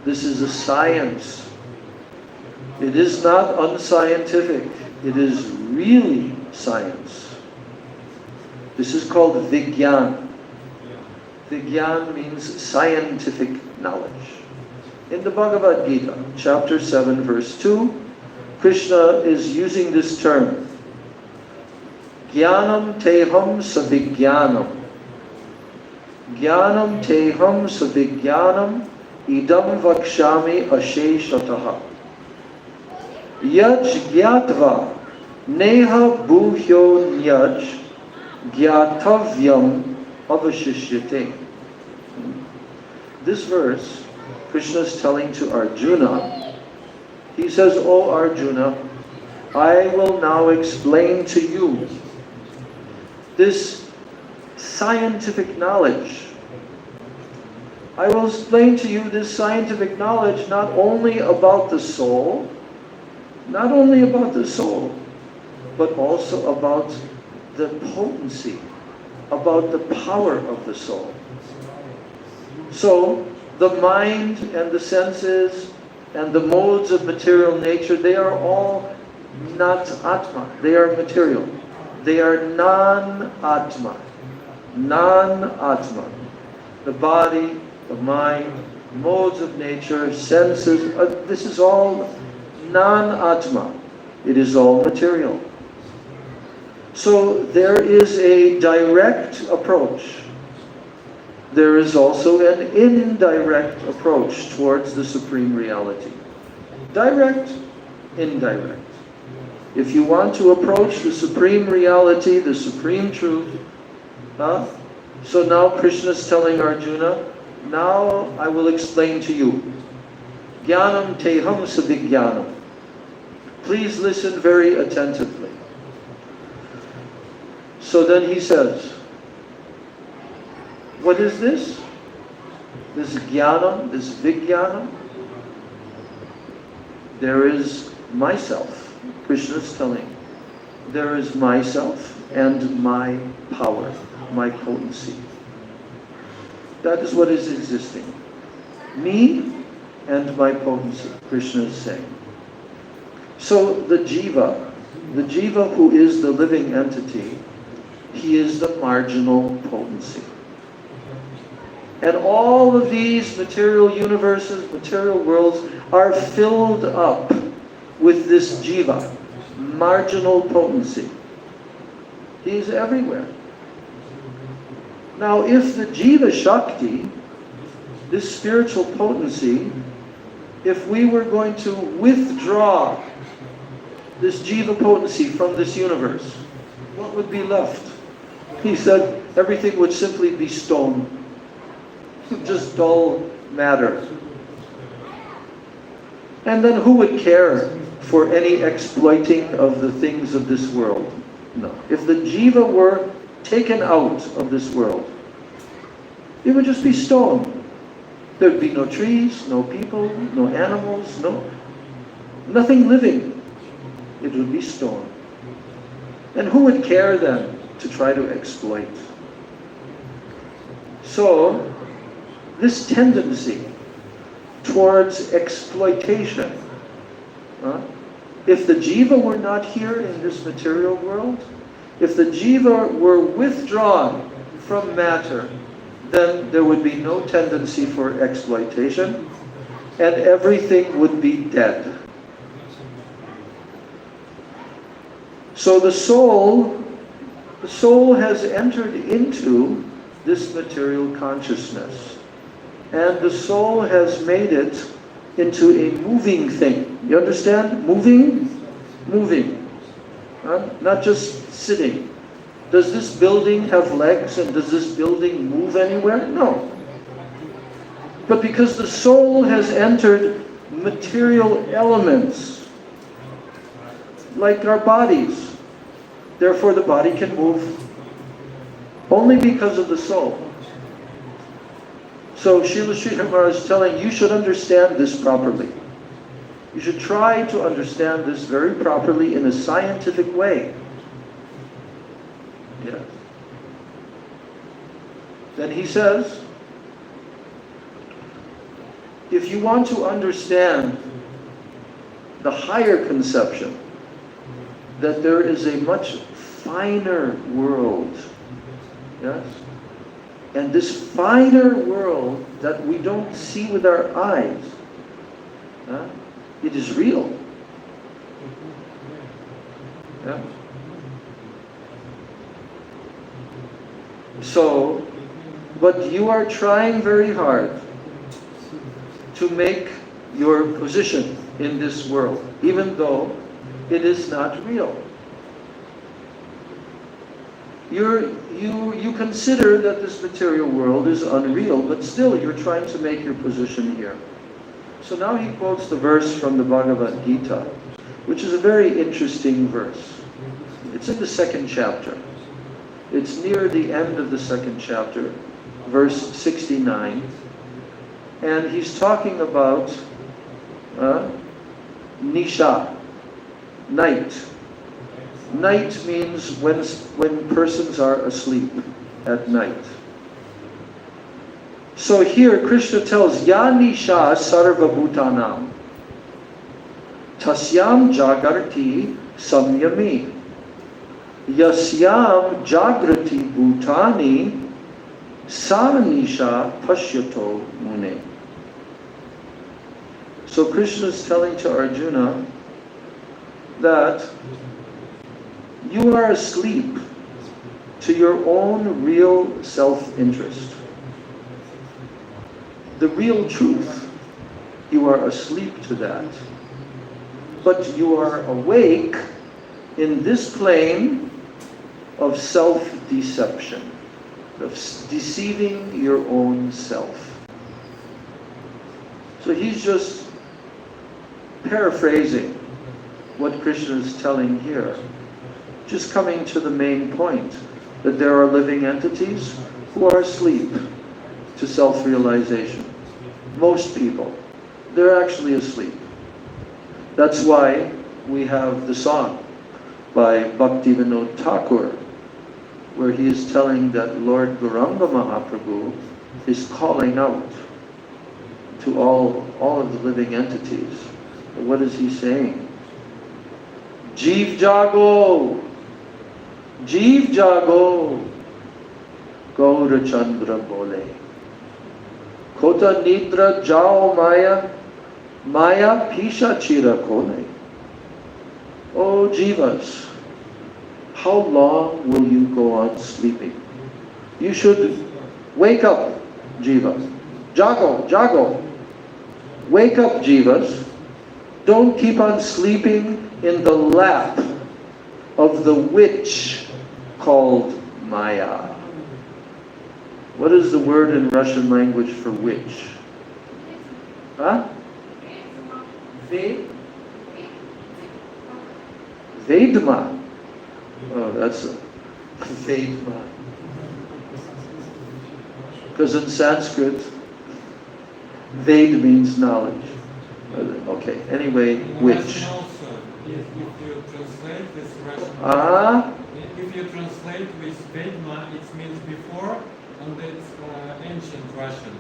Speaker 1: this is a science. It is not unscientific. It is really science. This is called Vigyan. Vigyan means scientific knowledge. In the Bhagavad Gita, chapter 7, verse 2, Krishna is using this term. Jnanam teham savigyanam. Jnanam teham savigyanam idam vakshami asheshataha. Yaj gyatva neha bhuhyo nyaj gyatavyam avashishyate. This verse, Krishna is telling to Arjuna, he says, "O Arjuna, I will now explain to you this scientific knowledge. I will explain to you this scientific knowledge not only about the soul, but also about the potency, about the power of the soul." So, the mind and the senses and the modes of material nature, they are all not Atma. They are material. They are non-Atma. Non-Atma. The body, the mind, modes of nature, senses, this is all non-Atma. It is all material. So there is a direct approach. There is also an indirect approach towards the Supreme Reality. Direct, indirect. If you want to approach the Supreme Reality, the Supreme Truth, so now Krishna is telling Arjuna, now I will explain to you. Jnanam teham savijnanam. Please listen very attentively. So then he says, what is this? This jnanam, this vijnanam? There is myself. Krishna is telling, there is myself and my power, my potency. That is what is existing. Me and my potency, Krishna is saying. So the jiva who is the living entity, he is the marginal potency. And all of these material universes, material worlds are filled up with this jiva, marginal potency. He is everywhere. Now if the jiva shakti, this spiritual potency, if we were going to withdraw this jiva potency from this universe, what would be left? He said everything would simply be stone. Just dull matter. And then who would care for any exploiting of the things of this world? No. If the jiva were taken out of this world, it would just be stone. There would be no trees, no people, no animals, nothing living. It would be stone. And who would care then to try to exploit? So, this tendency towards exploitation, if the jiva were not here in this material world, if the jiva were withdrawn from matter, then there would be no tendency for exploitation, and everything would be dead. So the soul has entered into this material consciousness. And the soul has made it into a moving thing. You understand? Moving. Not just sitting. Does this building have legs and does this building move anywhere? No. But because the soul has entered material elements, like our bodies, therefore the body can move only because of the soul. So Srila Sridhar Maharaj is telling you should understand this properly. You should try to understand this very properly in a scientific way. Yeah. Then he says, if you want to understand the higher conception, that there is a much finer world, yes? And this finer world that we don't see with our eyes, it is real. Yeah? So, but you are trying very hard to make your position in this world, even though it is not real. You consider that this material world is unreal, but still you're trying to make your position here. So now he quotes the verse from the Bhagavad Gita, which is a very interesting verse. It's in the 2nd chapter. It's near the end of the 2nd chapter, verse 69. And he's talking about Nisha, night. Night means when persons are asleep at night. So here Krishna tells, Ya Nisha Sarva Bhutanam Tasyam Jagarti Samyami Yasyam Jagrati Bhutani Sa Nisha Pashyato Mune. So Krishna is telling to Arjuna that you are asleep to your own real self-interest. The real truth, you are asleep to that. But you are awake in this plane of self-deception, of deceiving your own self. So he's just paraphrasing what Krishna is telling here. Just coming to the main point, that there are living entities who are asleep to self-realization. Most people, they're actually asleep. That's why we have the song by Bhaktivinoda Thakur, where he is telling that Lord Gauranga Mahaprabhu is calling out to all of the living entities. What is he saying? Jeev Jago! Jeev Jago, Gaura Chandra Bole. Kota Nidra Jao Maya, Maya Pisha Chira Kone. Oh Jivas, how long will you go on sleeping? You should wake up, Jiva. Jago, Jago. Wake up, Jivas. Don't keep on sleeping in the lap of the witch called Maya. What is the word in Russian language for witch? Huh? Vedma. Oh, that's a Vedma. Because in Sanskrit, Ved means knowledge. Okay, anyway, witch.
Speaker 2: If you translate this Russian, if you translate with Vedma, it means before, and it's ancient Russian.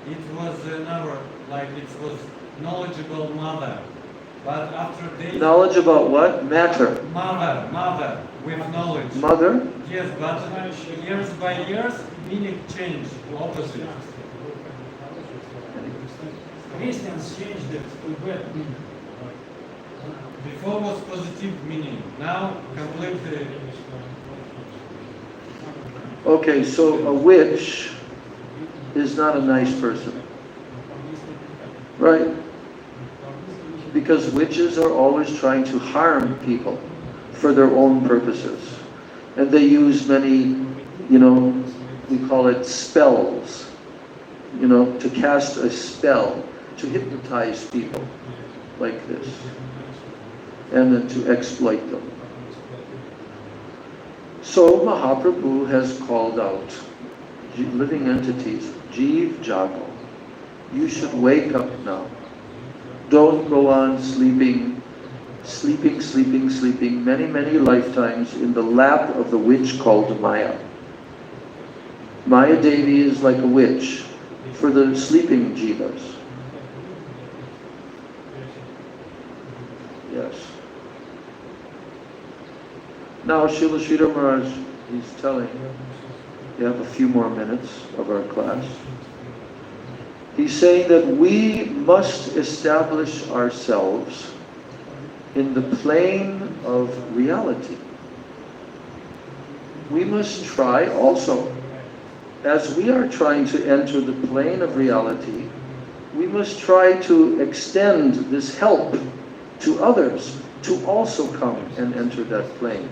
Speaker 2: It was another, like it was knowledgeable mother. But after days...
Speaker 1: Knowledge about what? Matter.
Speaker 2: Mother, with knowledge.
Speaker 1: Mother?
Speaker 2: Yes, but years by years, meaning change, opposite. Christians changed it to bad. Before was positive meaning, now completely.
Speaker 1: Okay, so a witch is not a nice person, right? Because witches are always trying to harm people for their own purposes. And they use many, we call it spells, to cast a spell, to hypnotize people like this, and then to exploit them. So Mahaprabhu has called out living entities, Jeev Jago. You should wake up now. Don't go on sleeping many, many lifetimes in the lap of the witch called Maya. Maya Devi is like a witch for the sleeping jivas. Yes. Now Srila Sridhar Maharaj, he's telling, we have a few more minutes of our class. He's saying that we must establish ourselves in the plane of reality. We must try also, as we are trying to enter the plane of reality, we must try to extend this help to others to also come and enter that plane.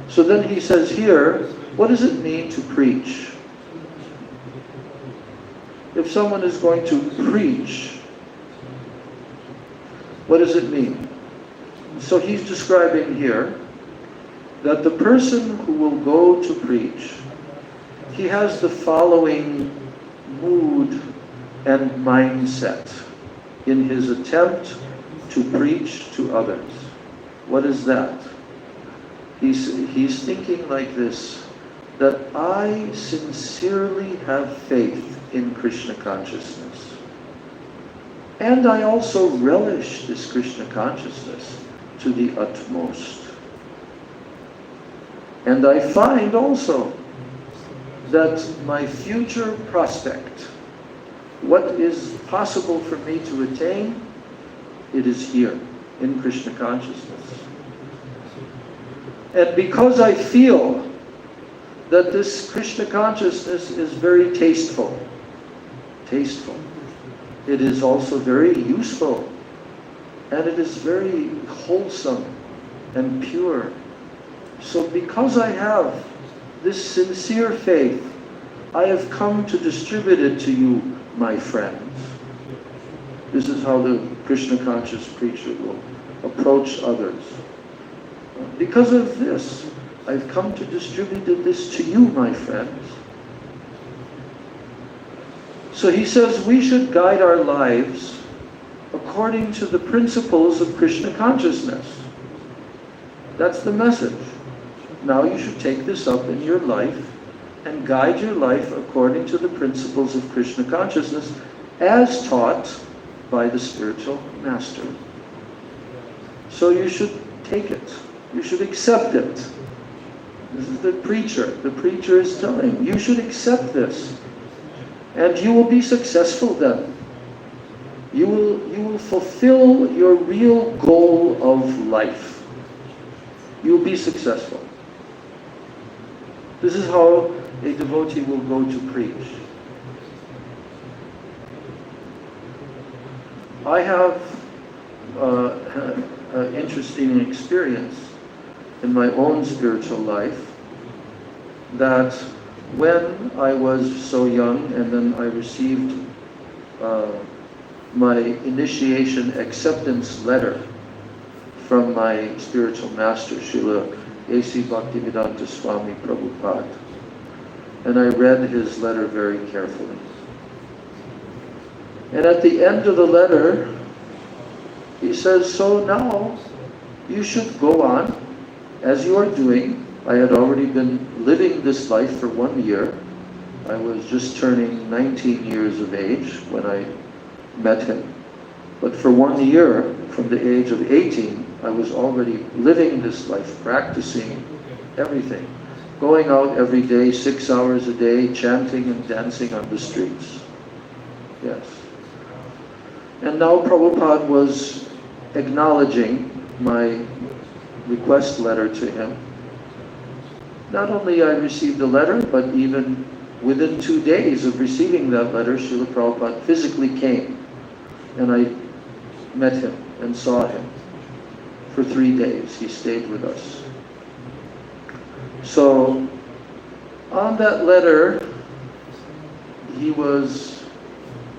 Speaker 1: So then he says here, what does it mean to preach? If someone is going to preach, what does it mean? So he's describing here that the person who will go to preach, he has the following mood and mindset in his attempt to preach to others. What is that? He's thinking like this, that I sincerely have faith in Krishna consciousness. And I also relish this Krishna consciousness to the utmost. And I find also that my future prospect, what is possible for me to attain, it is here in Krishna consciousness. And because I feel that this Krishna consciousness is very tasteful, it is also very useful, and it is very wholesome and pure. So because I have this sincere faith, I have come to distribute it to you, my friends. This is how the Krishna conscious preacher will approach others. Because of this, I've come to distribute this to you, my friends. So he says we should guide our lives according to the principles of Krishna consciousness. That's the message. Now you should take this up in your life and guide your life according to the principles of Krishna consciousness as taught by the spiritual master. So you should take it. You should accept it. This is the preacher. The preacher is telling you should accept this. And you will be successful then. You will fulfill your real goal of life. You will be successful. This is how a devotee will go to preach. I have an interesting experience in my own spiritual life that when I was so young and then I received my initiation acceptance letter from my spiritual master, Srila A.C. Bhaktivedanta Swami Prabhupada. And I read his letter very carefully. And at the end of the letter, he says, so now you should go on as you are doing. I had already been living this life for 1 year. I was just turning 19 years of age when I met him. But for 1 year, from the age of 18, I was already living this life, practicing everything. Going out every day, 6 hours a day, chanting and dancing on the streets. Yes. And now Prabhupada was acknowledging my request letter to him. Not only I received the letter, but even within 2 days of receiving that letter, Srila Prabhupada physically came. And I met him and saw him. For 3 days, he stayed with us. So, on that letter, he was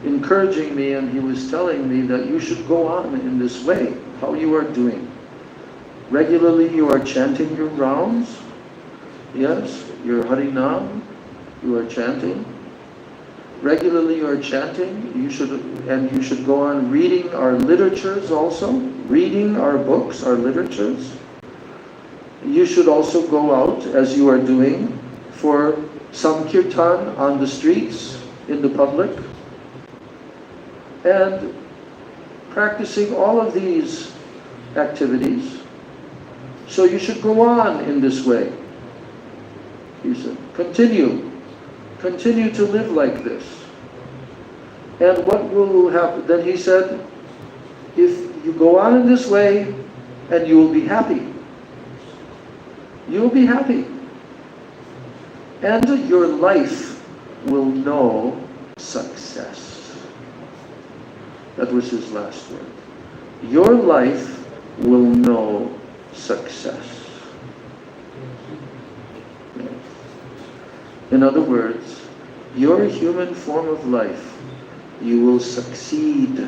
Speaker 1: encouraging me and he was telling me that you should go on in this way, how you are doing. Regularly you are chanting your rounds, yes, your Harinam, you are chanting. Regularly you are chanting, you should go on reading our literatures also, reading our books, our literatures. You should also go out, as you are doing, for some kirtan on the streets, in the public, and practicing all of these activities. So you should go on in this way. He said, continue to live like this. And what will happen? Then he said, if you go on in this way, and you will be happy. You will be happy. And your life will know success. That was his last word. Your life will know success. In other words, your human form of life, you will succeed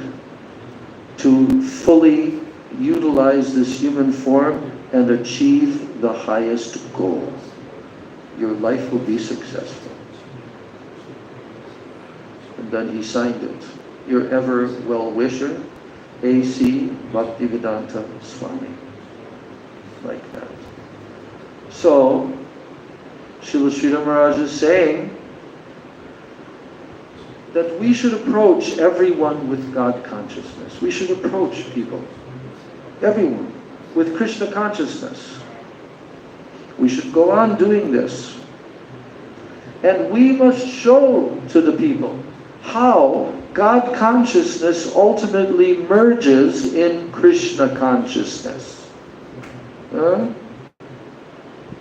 Speaker 1: to fully utilize this human form and achieve the highest goal. Your life will be successful. And then he signed it. Your ever well-wisher, A.C. Bhaktivedanta Swami. Like that. So, Srila Sridhar Maharaj is saying that we should approach everyone with God consciousness. We should approach people, everyone, with Krishna consciousness. We should go on doing this. And we must show to the people how God consciousness ultimately merges in Krishna consciousness.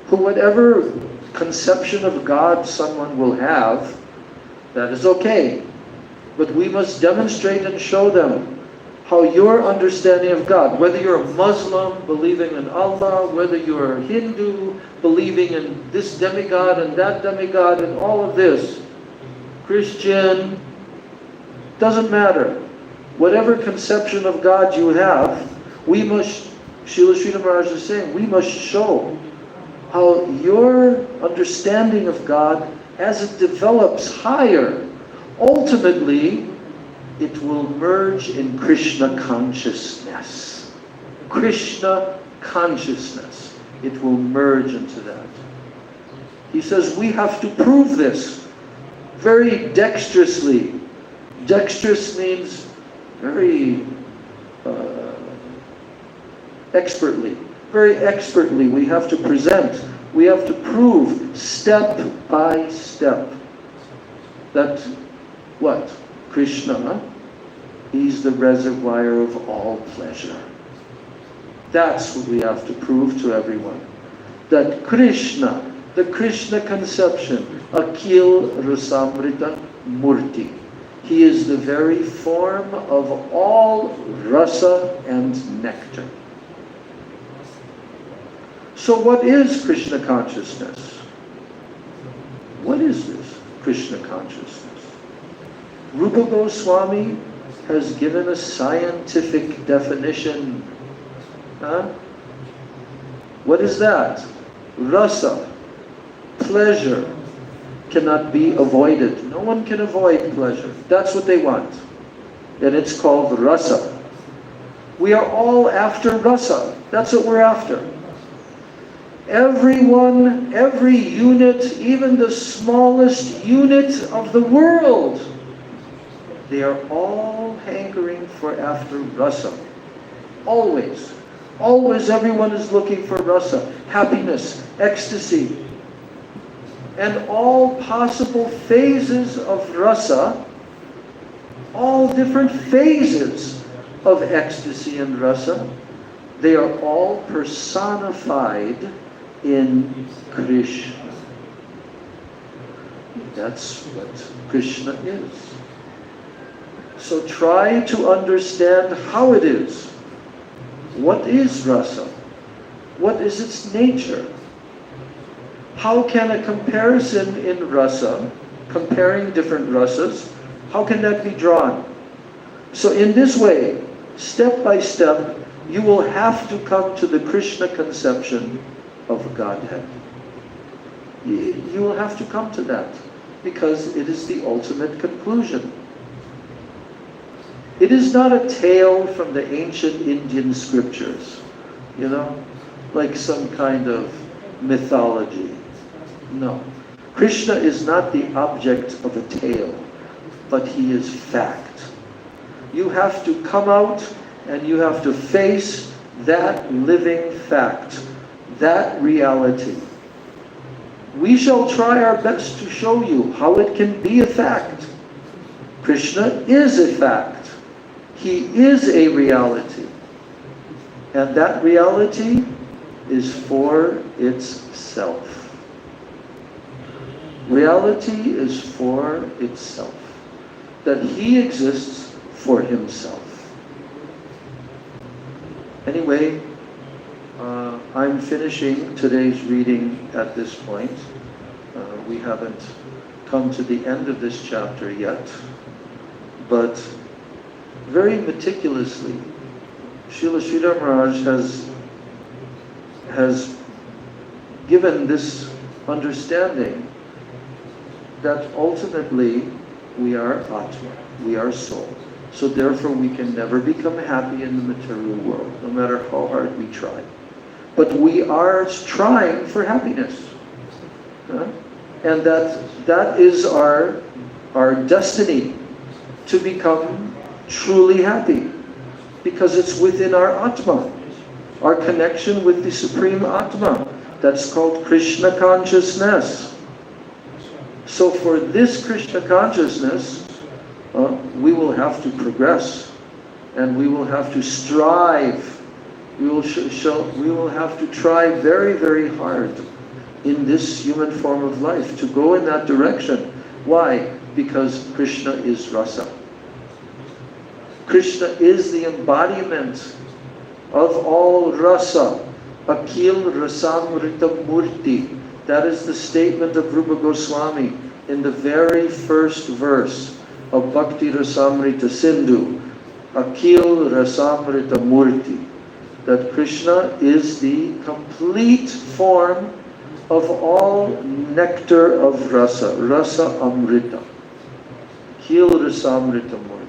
Speaker 1: Whatever conception of God someone will have, that is okay. But we must demonstrate and show them how your understanding of God, whether you're a Muslim believing in Allah, whether you're a Hindu believing in this demigod and that demigod and all of this, Christian, doesn't matter. Whatever conception of God you have, we must, Srila Sridhar Maharaj is saying, we must show how your understanding of God, as it develops higher, ultimately it will merge in Krishna consciousness. Krishna consciousness. It will merge into that. He says we have to prove this very dexterously. Dexterous means very expertly. Very expertly we have to present. We have to prove step by step that what? Krishna, he's the reservoir of all pleasure. That's what we have to prove to everyone. That Krishna, the Krishna conception, Akil Rasamrita Murti. He is the very form of all rasa and nectar. So what is Krishna consciousness? What is this Krishna consciousness? Rupa Goswami has given a scientific definition. What is that? Rasa, pleasure, cannot be avoided. No one can avoid pleasure. That's what they want. And it's called rasa. We are all after rasa. That's what we're after. Everyone, every unit, even the smallest unit of the world, they are all hankering for after rasa. Always. Always everyone is looking for rasa. Happiness, ecstasy. And all possible phases of rasa, all different phases of ecstasy and rasa, they are all personified in Krishna. That's what Krishna is. So try to understand how it is. What is rasa? What is its nature? How can a comparison in rasa, comparing different rasas, how can that be drawn? So in this way, step by step, you will have to come to the Krishna conception of Godhead. You will have to come to that, because it is the ultimate conclusion. It is not a tale from the ancient Indian scriptures, like some kind of mythology. No. Krishna is not the object of a tale, but he is fact. You have to come out and you have to face that living fact, that reality. We shall try our best to show you how it can be a fact. Krishna is a fact. He is a reality. And that reality is for itself. Reality is for itself. That he exists for himself. Anyway, I'm finishing today's reading at this point. We haven't come to the end of this chapter yet, but very meticulously, Srila Sridhar Maharaj has given this understanding that ultimately we are Atma, we are soul. So therefore we can never become happy in the material world, no matter how hard we try. But we are trying for happiness. And that is our destiny, to become truly happy. Because it's within our Atma, our connection with the Supreme Atma. That's called Krishna consciousness. So for this Krishna consciousness, we will have to progress, and we will have to strive. We will have to try very, very hard in this human form of life to go in that direction. Why? Because Krishna is rasa. Krishna is the embodiment of all rasa. Akil Rasamrita Murti. That is the statement of Rupa Goswami in the very first verse of Bhakti Rasamrita Sindhu. Akil Rasamrita Murti. That Krishna is the complete form of all nectar of rasa. Rasa Amrita. Akil Rasamrita Murti.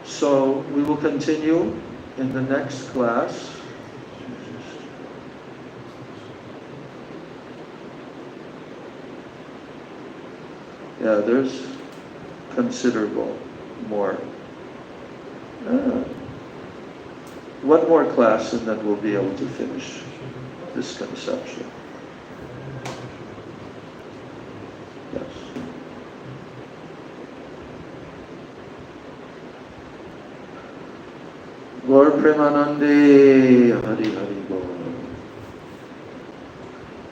Speaker 1: So we will continue in the next class. Yeah, there's considerable more. One more class and then we'll be able to finish this conception. Yes. Gaur Premanande, Hari Hari Gaur.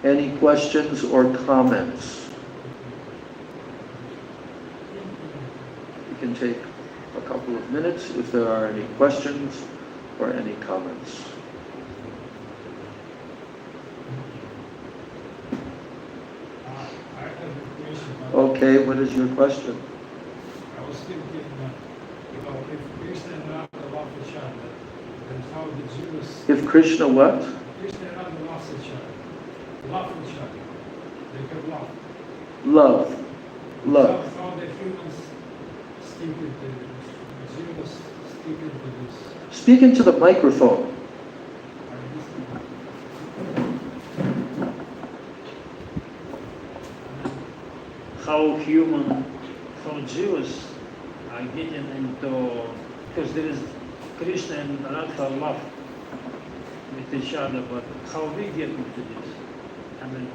Speaker 1: Any questions or comments? We can take a couple of minutes if there are any questions or any comments.
Speaker 3: I have a question.
Speaker 1: Okay, what is your question?
Speaker 3: I was thinking, if Krishna and Radha love each other, then how the Jews...
Speaker 1: If Krishna what?
Speaker 3: Krishna and Radha love each other. Love each other. They have love.
Speaker 1: Love. Love.
Speaker 3: How the humans stick into Jews stick into this.
Speaker 1: Speak into the microphone.
Speaker 4: How Jews are getting into, because there is Krishna and Radha love with each other, but how we get into this? I mean,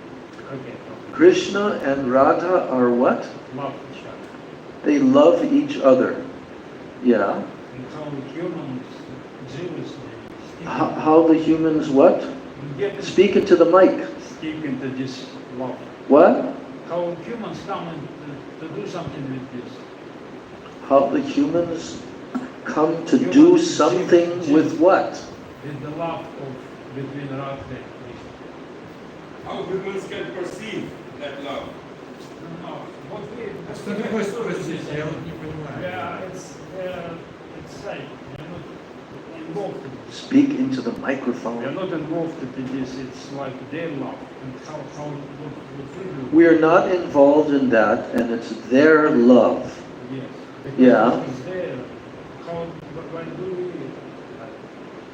Speaker 4: okay.
Speaker 1: Krishna and Radha are what?
Speaker 4: Love each other.
Speaker 1: They love each other. Yeah.
Speaker 4: And how humans, Jews,
Speaker 1: How the humans what? Speak into the mic.
Speaker 4: stick into this love.
Speaker 1: What?
Speaker 4: How humans come in to do something with this.
Speaker 1: How the humans come to do something with what?
Speaker 4: With the love of between Radha and Krishna.
Speaker 5: How humans can perceive that love?
Speaker 4: No, what we...
Speaker 2: Что такое спросить? Я вот не понимаю.
Speaker 4: Yeah, it's like, you're not involved in this.
Speaker 1: Speak into the
Speaker 4: We are
Speaker 1: microphone.
Speaker 4: not involved in this, it's like their love. And how what we do.
Speaker 1: We are not involved in that, and it's their love.
Speaker 4: Yes.
Speaker 1: Yeah.
Speaker 4: It's there. Why do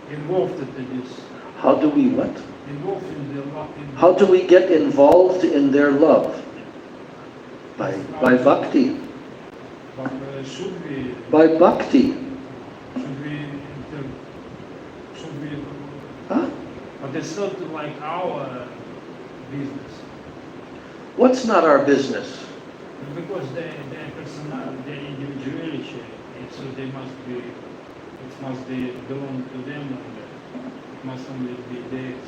Speaker 4: we involved in this?
Speaker 1: How do we what?
Speaker 4: Involved in the love.
Speaker 1: How do we get involved in their love? By bhakti.
Speaker 4: But should we...
Speaker 1: By bhakti.
Speaker 4: Should we...
Speaker 1: Huh?
Speaker 4: But it's not like our business.
Speaker 1: What's not our business?
Speaker 4: Because their personality, their individuality, and so they must be, it must be belong to them, and it must only be theirs.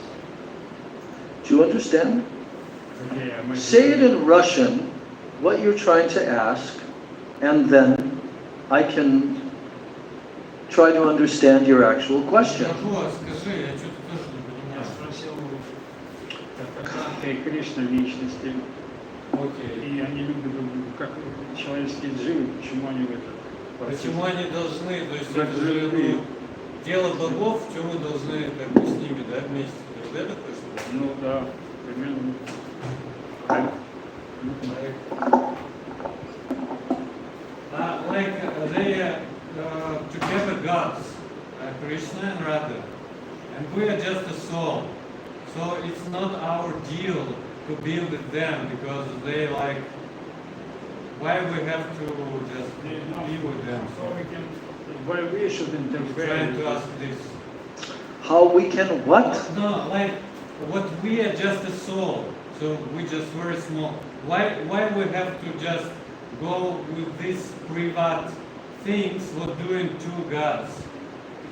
Speaker 1: Do you understand?
Speaker 4: Okay, I might
Speaker 1: Say it in Russian, what you're trying to ask, and then I can try to understand your actual question.
Speaker 2: Скажи, я что-то тоже не
Speaker 4: Я
Speaker 2: понимаю.
Speaker 4: спросил, как и Кришна личности,
Speaker 2: Окей.
Speaker 4: и они любят друг друга, как человеческие живы, почему они в это?
Speaker 2: Почему они должны, то есть
Speaker 4: Как
Speaker 2: это же
Speaker 4: живые.
Speaker 2: дело богов, в чем мы должны как бы с ними, да, вместе. Вот это происходит?
Speaker 4: Ну да, примерно.
Speaker 2: Like they are together gods, Krishna and Radha, and we are just a soul. So it's not our deal to be with them because they like. Why we have to just be with them?
Speaker 4: So we can, why we should interfere?
Speaker 2: Trying to ask this.
Speaker 1: How we can what?
Speaker 2: No, like what we are just a soul, so we just very small. Why we have to just go with these private things what doing two gods,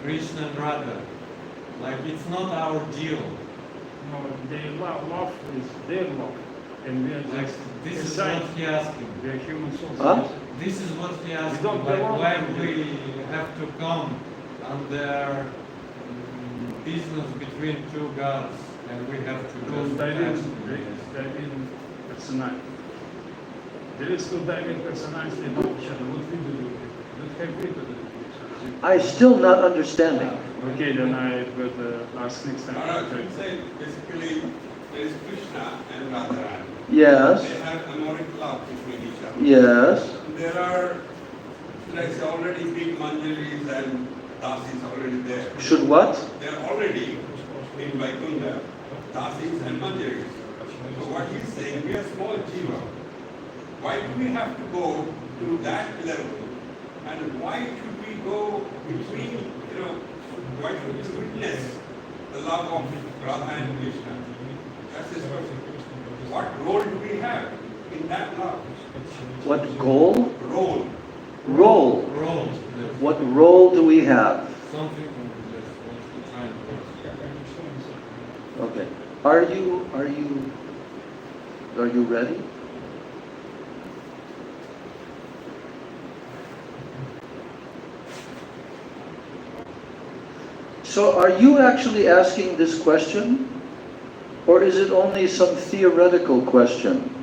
Speaker 2: Krishna and Radha? Like it's not our deal.
Speaker 4: No, their love is their love, and we are
Speaker 2: Like
Speaker 4: just
Speaker 2: this is
Speaker 4: aside.
Speaker 2: what he asking.
Speaker 4: We are human souls.
Speaker 1: Huh?
Speaker 2: This is what he asking.
Speaker 4: don't
Speaker 2: Like
Speaker 4: belong
Speaker 2: why
Speaker 4: to
Speaker 2: we have to come under business between two gods and we have to
Speaker 4: No,
Speaker 2: just
Speaker 4: direct,
Speaker 2: ask them.
Speaker 4: direct personality. There is no direct personality about each other. What we do, don't have we to do.
Speaker 1: I still not understanding.
Speaker 4: Okay, then I will ask next time.
Speaker 5: Maharaj, you say basically there is Krishna and Radharani.
Speaker 1: Yes,
Speaker 5: They have amoric love between each other.
Speaker 1: yes,
Speaker 5: There are, like say, already big manjaris and dasis already there.
Speaker 1: should what?
Speaker 5: They are already in Vaikuntha, dasis and manjaris. So what he's saying, we are small jiva. Why do we have to go to that level? And why should we go between, why should we witness the love of Radha and Krishna? That's his question. What role do we have in that love?
Speaker 1: What goal?
Speaker 5: Role.
Speaker 1: Role.
Speaker 2: Role.
Speaker 1: What role do we have?
Speaker 2: Something just wants to try and work.
Speaker 1: Okay. Are you ready? So are you actually asking this question? Or is it only some theoretical question?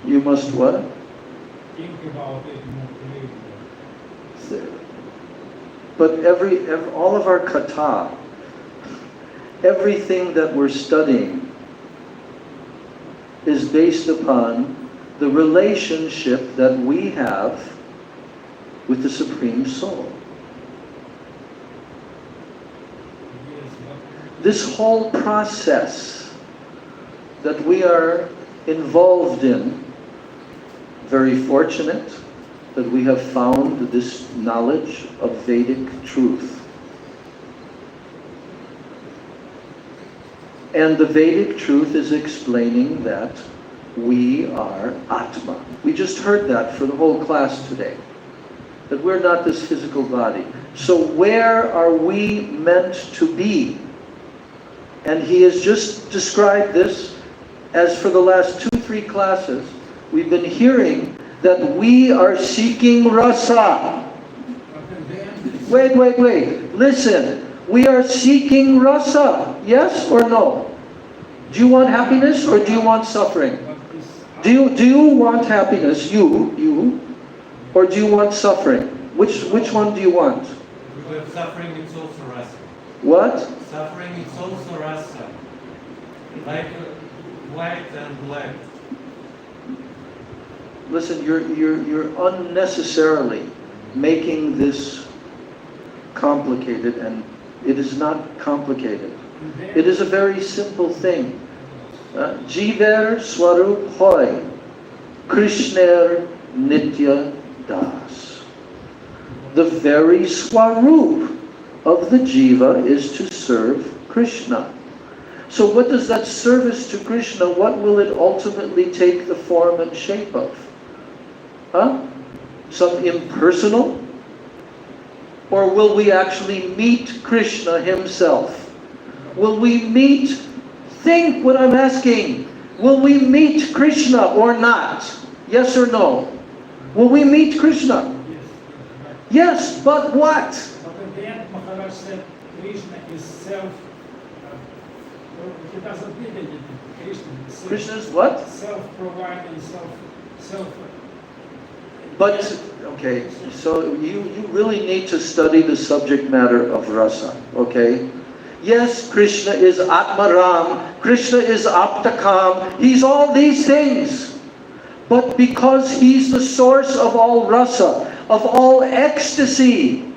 Speaker 1: You must what?
Speaker 3: Think about it more clearly.
Speaker 1: But all of our kata, everything that we're studying is based upon the relationship that we have with the Supreme Soul.
Speaker 3: Yes, but
Speaker 1: This whole process that we are involved in, very fortunate that we have found this knowledge of Vedic truth. And the Vedic truth is explaining that we are Atma. We just heard that for the whole class today. That we're not this physical body. So where are we meant to be? And he has just described this as for the last 2-3 classes, we've been hearing that we are seeking rasa. Wait. Listen. We are seeking rasa. Yes or no? Do you want happiness or do you want suffering? Do you want happiness, you, or do you want suffering? Which one do you want?
Speaker 2: With suffering, it's also rasa.
Speaker 1: What?
Speaker 2: Suffering, it's also rasa. Like white and black.
Speaker 1: Listen, you're unnecessarily making this complicated, and it is not complicated. It is a very simple thing. Jiver Swarup Hoy, Krishner Nitya Das. The very Swarup of the Jiva is to serve Krishna. So what does that service to Krishna, what will it ultimately take the form and shape of? Some impersonal Or will we actually meet Krishna himself? Will we meet, think what I'm asking, will we meet Krishna or not? Yes or no? Will we meet Krishna? Yes, but what?
Speaker 3: But in the end, Maharaj said Krishna is self. He doesn't need anything.
Speaker 1: Krishna is what?
Speaker 3: Self-providing, self.
Speaker 1: But, okay, so you really need to study the subject matter of rasa, okay? Yes, Krishna is Atmaram, Krishna is Aptakam, he's all these things. But because he's the source of all rasa, of all ecstasy,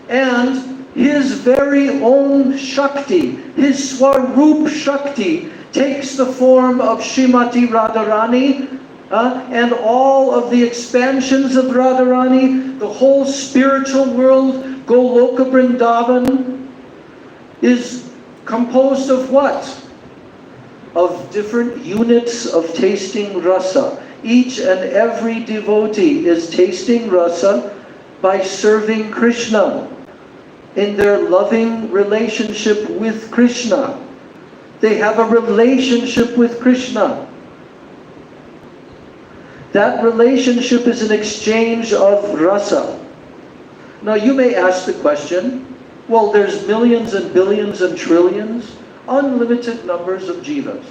Speaker 1: and his very own Shakti, his Swarup Shakti, takes the form of Srimati Radharani, and all of the expansions of Radharani, the whole spiritual world, Goloka Vrindavan, is composed of what? Of different units of tasting rasa. Each and every devotee is tasting rasa by serving Krishna in their loving relationship with Krishna. They have a relationship with Krishna. That relationship is an exchange of rasa. Now you may ask the question, well, there's millions and billions and trillions, unlimited numbers of jivas.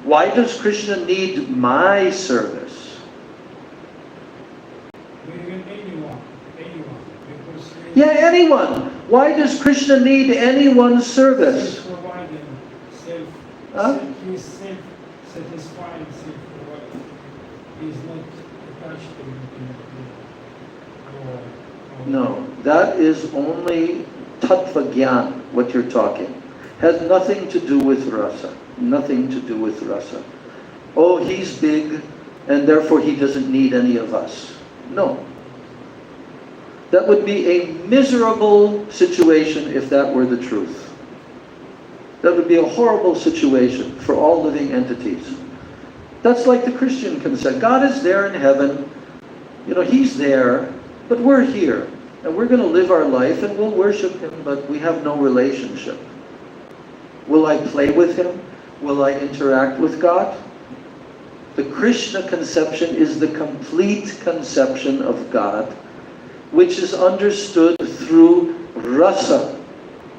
Speaker 1: Why does Krishna need my service?
Speaker 3: Anyone.
Speaker 1: Yeah, anyone. Why does Krishna need anyone's service?
Speaker 3: Self-providing, he's self-satisfying, self-providing. He's not attached to anything.
Speaker 1: No, that is only tattva gyan, what you're talking. Has nothing to do with rasa. Nothing to do with rasa. Oh, he's big, and therefore he doesn't need any of us. No. That would be a miserable situation if that were the truth. That would be a horrible situation for all living entities. That's like the Christian concept. God is there in heaven. You know, he's there, but we're here. And we're going to live our life and we'll worship him, but we have no relationship. Will I play with him? Will I interact with God? The Krishna conception is the complete conception of God, which is understood through rasa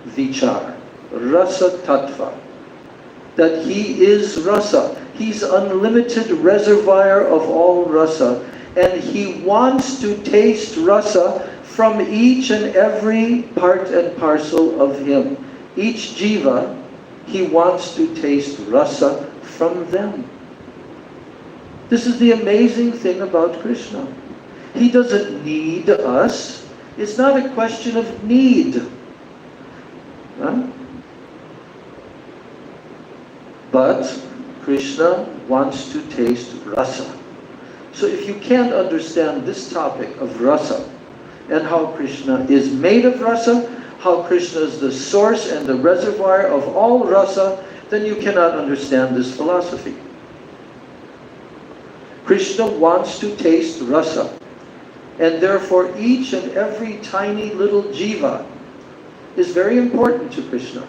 Speaker 1: vichar, rasa tattva. That he is rasa. He's unlimited reservoir of all rasa. And he wants to taste rasa from each and every part and parcel of him. Each jiva, he wants to taste rasa from them. This is the amazing thing about Krishna. He doesn't need us. It's not a question of need. Huh? But Krishna wants to taste rasa. So if you can't understand this topic of rasa, and how Krishna is made of rasa, how Krishna is the source and the reservoir of all rasa, then you cannot understand this philosophy. Krishna wants to taste rasa, and therefore each and every tiny little jiva is very important to Krishna.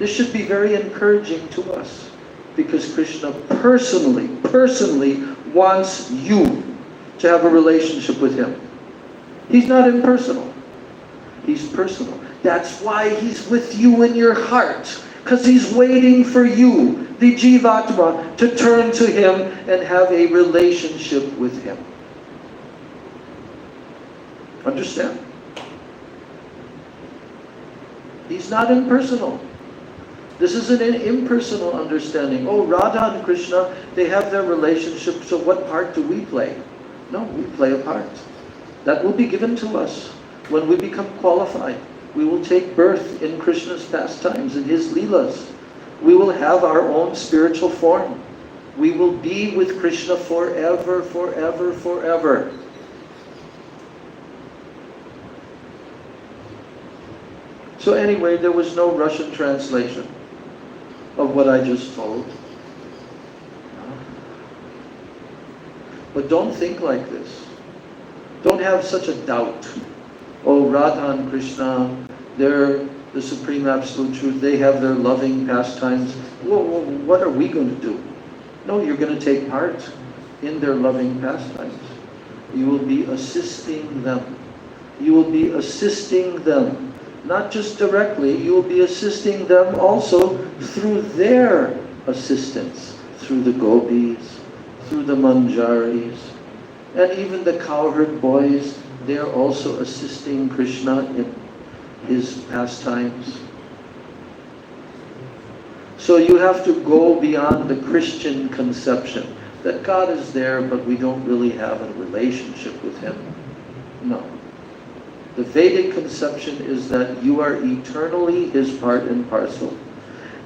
Speaker 1: This should be very encouraging to us, because Krishna personally wants you to have a relationship with him. He's not impersonal. He's personal. That's why he's with you in your heart, because he's waiting for you, the Jivatma, to turn to him and have a relationship with him. Understand? He's not impersonal. This is an impersonal understanding. Oh, Radha and Krishna, they have their relationship, so what part do we play? No, we play a part. That will be given to us when we become qualified. We will take birth in Krishna's pastimes, in his leelas. We will have our own spiritual form. We will be with Krishna forever, forever, forever. So anyway, there was no Russian translation of what I just told. But don't think like this. Don't have such a doubt. Oh, Radha and Krishna, they're the Supreme Absolute Truth. They have their loving pastimes. Well, what are we going to do? No, you're going to take part in their loving pastimes. You will be assisting them. You will be assisting them. Not just directly, you will be assisting them also through their assistance. Through the gopis, through the manjaris, and even the cowherd boys, they are also assisting Krishna in his pastimes. So you have to go beyond the Christian conception that God is there, but we don't really have a relationship with Him. No. The Vedic conception is that you are eternally His part and parcel,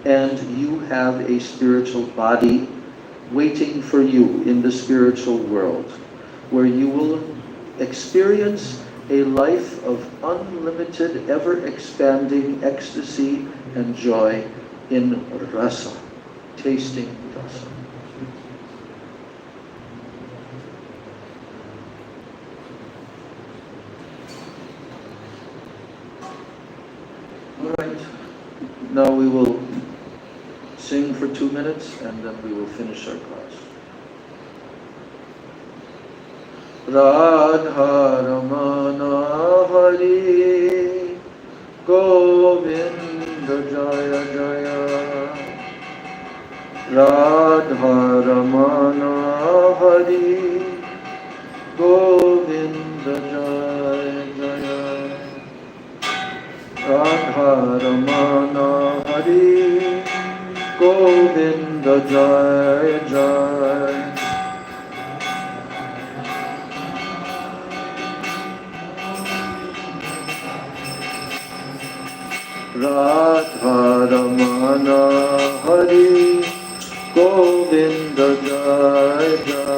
Speaker 1: and you have a spiritual body waiting for you in the spiritual world, where you will experience a life of unlimited, ever-expanding ecstasy and joy in rasa, tasting rasa. All right, now we will sing for 2 minutes and then we will finish our class. Radha Ramana Hari Govinda Jaya Jaya. Radha Ramana Hari Govinda Jaya Jaya. Radha Ramana Hari Govinda Jaya Jaya. Radha Ramana Hari Govinda Jaya Jaya.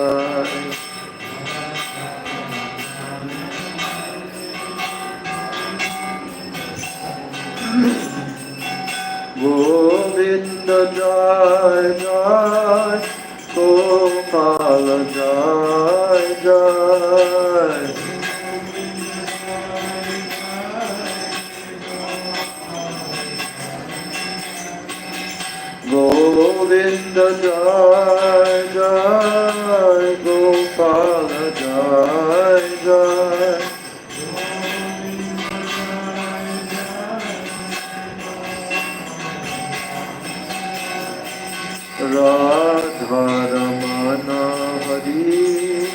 Speaker 1: Govinda Jaya Jaya, Gopala Jaya Jaya. Govinda Jaya Jaya, Gopala Jaya Jaya. Radha Ramana Hari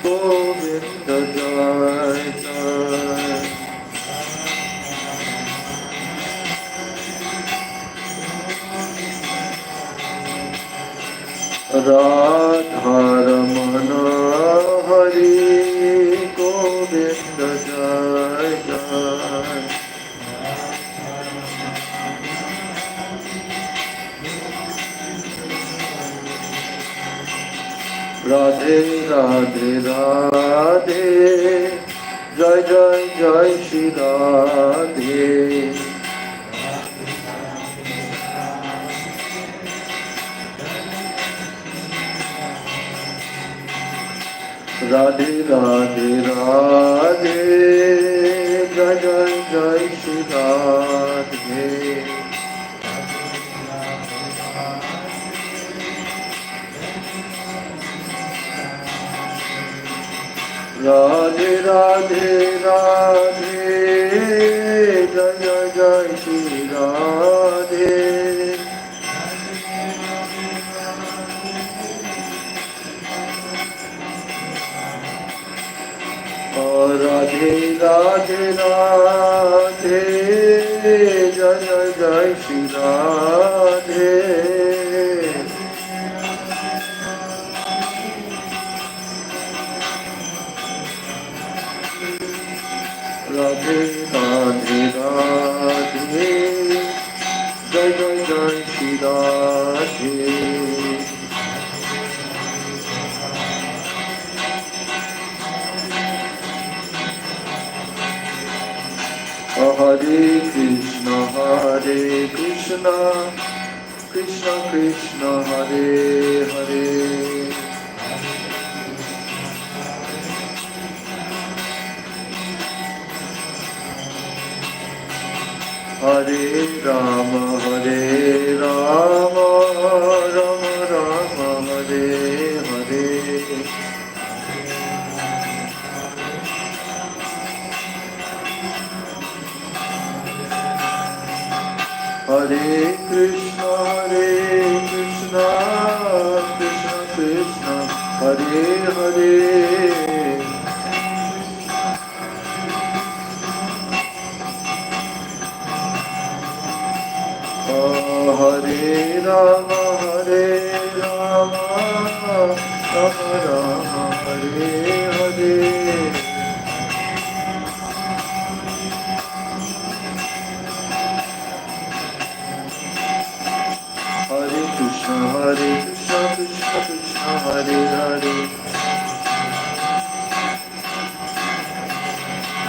Speaker 1: Govinda Jaya Jaya. Radha Ramana Hari Govinda Jaya Jaya. Radhe Radhe Radhe, Jai Jai Jai Shri Radhe. Radhe Radhe Radhe, Jai Jai Jai Shri Radhe. Radhe Radhe Radhe, Jai Jai Jai Shri Radhe. Radhe Radhe Radhe, Jai Jai Jai Shri Radhe. Radhe Radhe Radhe, Jai Jai Jai Shri Radhe. Hare Krishna, Hare Krishna, Krishna Krishna, Hare Hare. Hare Rama, Hare Rama, Rama Rama, Hare Hare. Hare Krishna, Krishna Krishna, Hare Hare. Hare Rama, Hare Rama, Rama Rama, Hare Hare. Hare Krishna, Krishna Krishna, Hare Hare.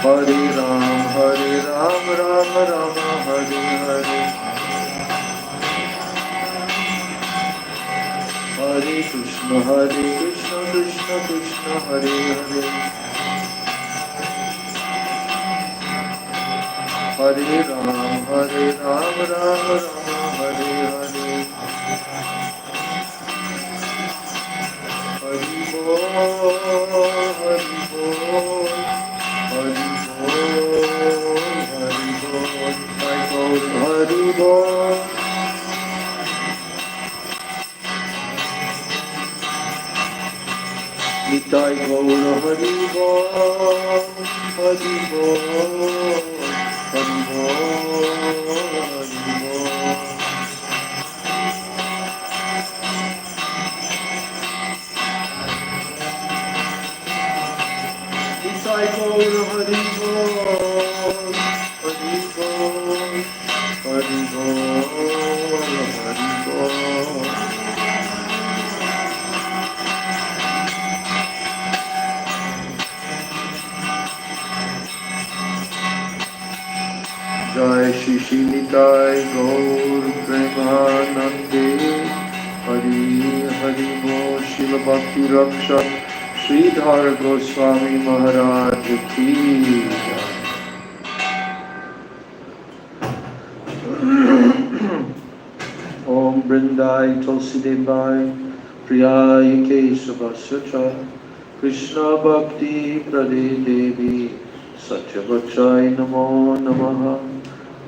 Speaker 1: Hare Ram, Ram Rama, Hare Hare. Hare Krishna, Krishna Krishna, Hare Hare. Hare Ram, Ram Rama, Hare Hare. Hari Bol, Hari Bol, Hari Bol, Hari Bol, Hari Bol. Nitai Gaura Hari Bol, Hari Bol, Hari Bol, Hari Bol. Nitai Gaura Hari Bol, Hari Bol, Hari Bol, Hari Bol. Jai Shri Shri Nitai Gaur Premanande Hari Hari Bo Shila Bhakti Raksha Sridhar Goswami Maharaj Ki Jai. Om Brindai Tulsi Devai Priyaya Kesavasya Krishna Bhakti Prade Devi Satyavachai Namo Namaha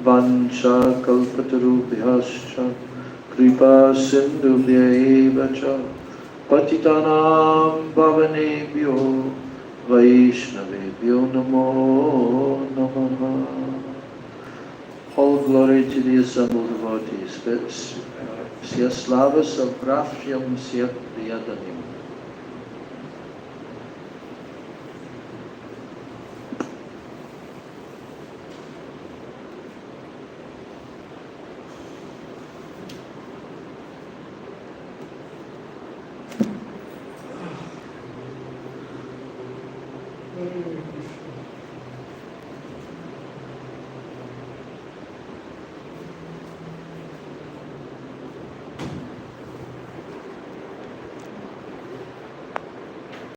Speaker 1: Vansha Kalpatarubhyascha Kripa Sindhubhya Cha Patitanam Bhavanebhyo Vaishnavebhyo Namo Namaha. All glory to the assembled devotees. Sya slava savrafyam syat priyadanim.